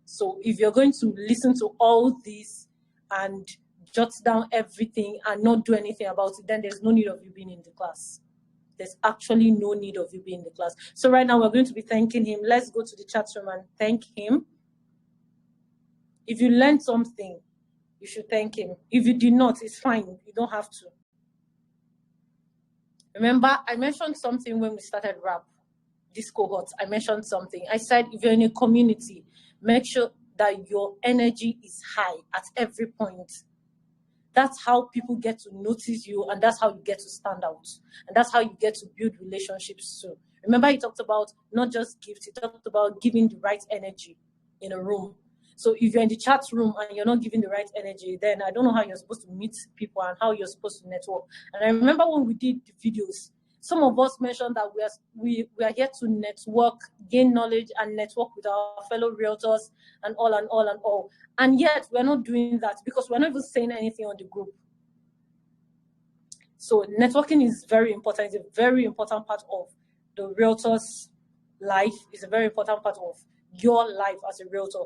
So if you're going to listen to all this and jot down everything and not do anything about it, then there's no need of you being in the class. There's actually no need of you being in the class. So right now we're going to be thanking him. Let's go to the chat room and thank him. If you learned something, you should thank him. If you did not, it's fine. You don't have to. Remember, I mentioned something when we started RAP, this cohort. I mentioned something. I said, if you're in a community, make sure that your energy is high at every point. That's how people get to notice you, and that's how you get to stand out. And that's how you get to build relationships too. Remember, he talked about not just gifts, he talked about giving the right energy in a room. So if you're in the chat room and you're not giving the right energy, then I don't know how you're supposed to meet people and how you're supposed to network. And I remember when we did the videos, some of us mentioned that we are here to network, gain knowledge, and network with our fellow realtors and all. And yet we're not doing that because we're not even saying anything on the group. So networking is very important. It's a very important part of the realtor's life. It's a very important part of your life as a realtor.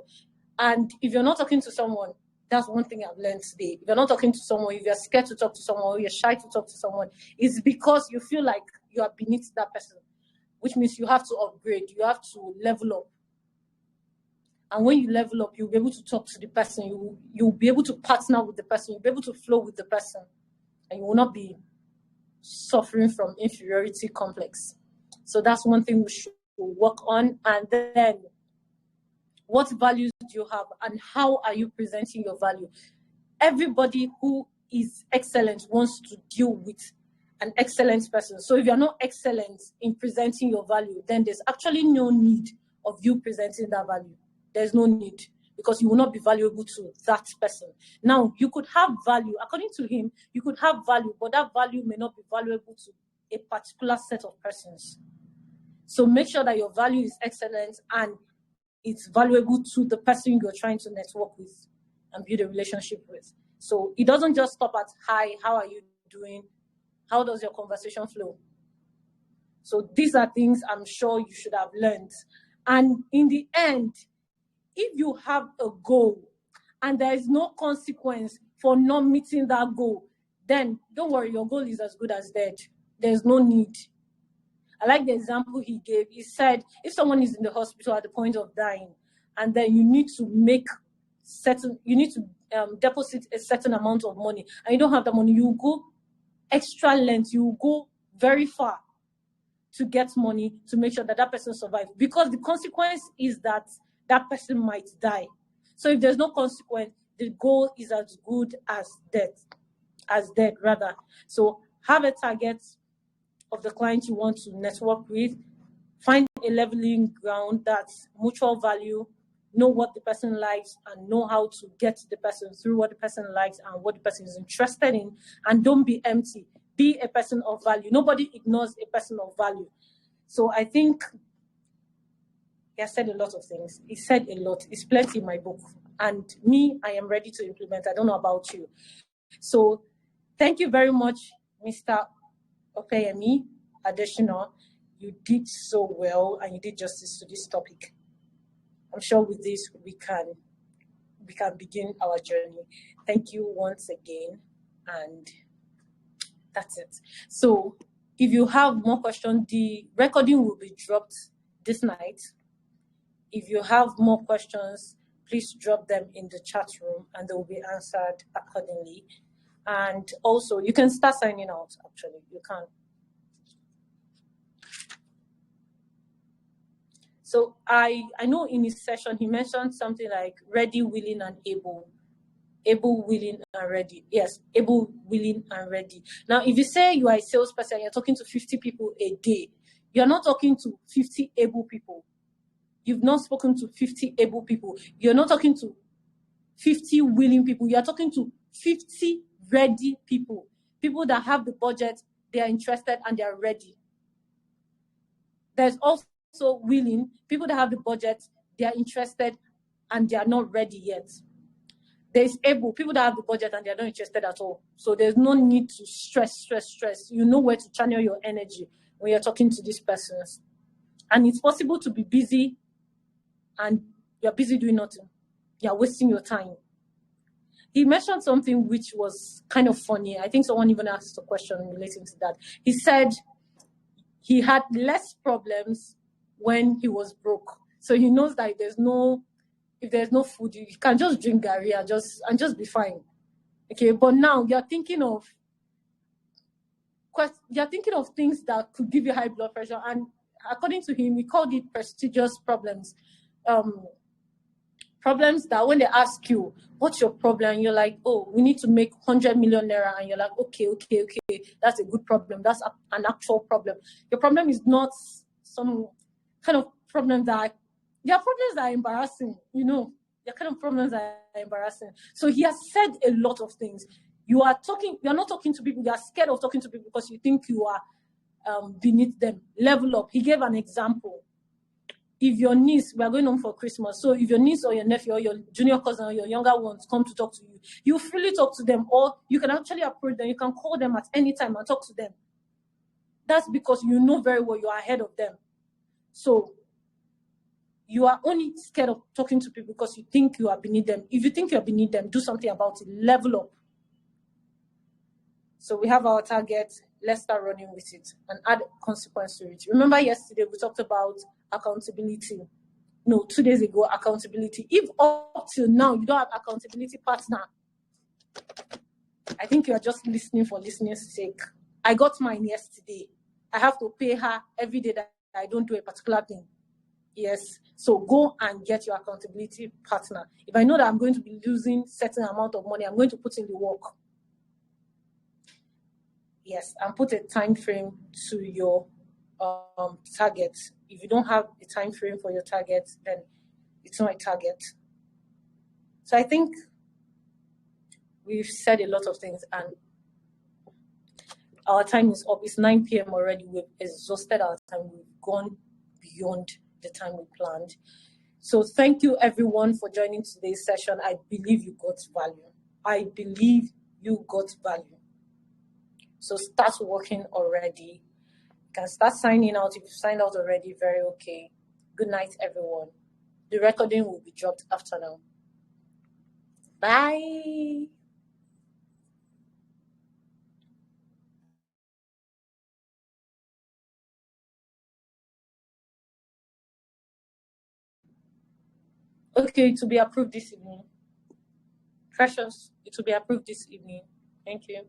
And if you're not talking to someone, that's one thing I've learned today. If you're not talking to someone, if you're scared to talk to someone, or you're shy to talk to someone, it's because you feel like you are beneath that person, which means you have to upgrade, you have to level up. And when you level up, you'll be able to talk to the person, you'll be able to partner with the person, you'll be able to flow with the person, and you will not be suffering from inferiority complex. So that's one thing we should work on. And then, what values do you have and how are you presenting your value? Everybody who is excellent wants to deal with an excellent person. So if you're not excellent in presenting your value, then there's actually no need of you presenting that value. There's no need, because you will not be valuable to that person. Now, you could have value. According to him, you could have value, but that value may not be valuable to a particular set of persons. So make sure that your value is excellent and it's valuable to the person you're trying to network with and build a relationship with. So it doesn't just stop at, hi, how are you doing? How does your conversation flow? So these are things I'm sure you should have learned. And in the end, if you have a goal and there is no consequence for not meeting that goal, then don't worry, your goal is as good as dead. There's no need. I like the example he gave. He said, if someone is in the hospital at the point of dying, and then you need to deposit a certain amount of money, and you don't have the money, you go extra length, you go very far to get money to make sure that that person survives. Because the consequence is that that person might die. So if there's no consequence, the goal is as good as dead rather. So have a target of the client you want to network with, find a leveling ground that's mutual value, know what the person likes and know how to get to the person through what the person likes and what the person is interested in, and don't be empty. Be a person of value. Nobody ignores a person of value. So I think he has said a lot of things. He said a lot. It's plenty in my book. And me, I am ready to implement. I don't know about you. So thank you very much, Mr. Opeyemi Adesina. You did so well and you did justice to this topic. I'm sure with this we can begin our journey. Thank you once again, and that's it. So if you have more questions, the recording will be dropped this night. If you have more questions, please drop them in the chat room and they will be answered accordingly. And also, you can start signing out, actually. You can. So I know in his session, he mentioned something like ready, willing, and able. Able, willing, and ready. Yes, able, willing, and ready. Now, if you say you are a salesperson and you're talking to 50 people a day, you're not talking to 50 able people. You've not spoken to 50 able people. You're not talking to 50 willing people. You're talking to 50 ready people. People that have the budget, they are interested, and they are ready. There's also willing, people that have the budget, they are interested, and they are not ready yet. There's able, people that have the budget and they're not interested at all. So there's no need to stress. You know where to channel your energy when you're talking to these persons. And it's possible to be busy and you're busy doing nothing. You're wasting your time. He mentioned something which was kind of funny. I think someone even asked a question relating to that. He said he had less problems when he was broke. So he knows that if there's no food, you can just drink garri and just be fine. Okay, but now you're thinking of things that could give you high blood pressure, and according to him, he called it prestigious problems. Problems that when they ask you, what's your problem? And you're like, oh, we need to make 100 million naira. And you're like, okay. That's a good problem. That's an actual problem. Your problem is not some kind of problem that, your problems are embarrassing, Your kind of problems are embarrassing. So he has said a lot of things. You're not talking to people. You are scared of talking to people because you think you are beneath them. Level up. He gave an example. If your niece, we are going home for Christmas, so if your niece or your nephew or your junior cousin or your younger ones come to talk to you, you freely talk to them, or you can actually approach them. You can call them at any time and talk to them. That's because you know very well you are ahead of them. So you are only scared of talking to people because you think you are beneath them. If you think you're beneath them, do something about it. Level up. So we have our target. Let's start running with it and add consequence to it. Remember yesterday we talked about accountability. No, 2 days ago, accountability. If up till now you don't have accountability partner, I think you are just listening for listening's sake. I got mine yesterday. I have to pay her every day that I don't do a particular thing. Yes. So go and get your accountability partner. If I know that I'm going to be losing certain amount of money, I'm going to put in the work. Yes, and put a time frame to your target. If you don't have a time frame for your target, then it's not a target. So I think we've said a lot of things, and our time is up. It's 9 p.m. already. We've exhausted our time. We've gone beyond the time we planned. So thank you, everyone, for joining today's session. I believe you got value. So start working already. You can start signing out. If you signed out already, very okay. Good night, everyone. The recording will be dropped after now. Bye. Okay, it will be approved this evening. Precious, it will be approved this evening. Thank you.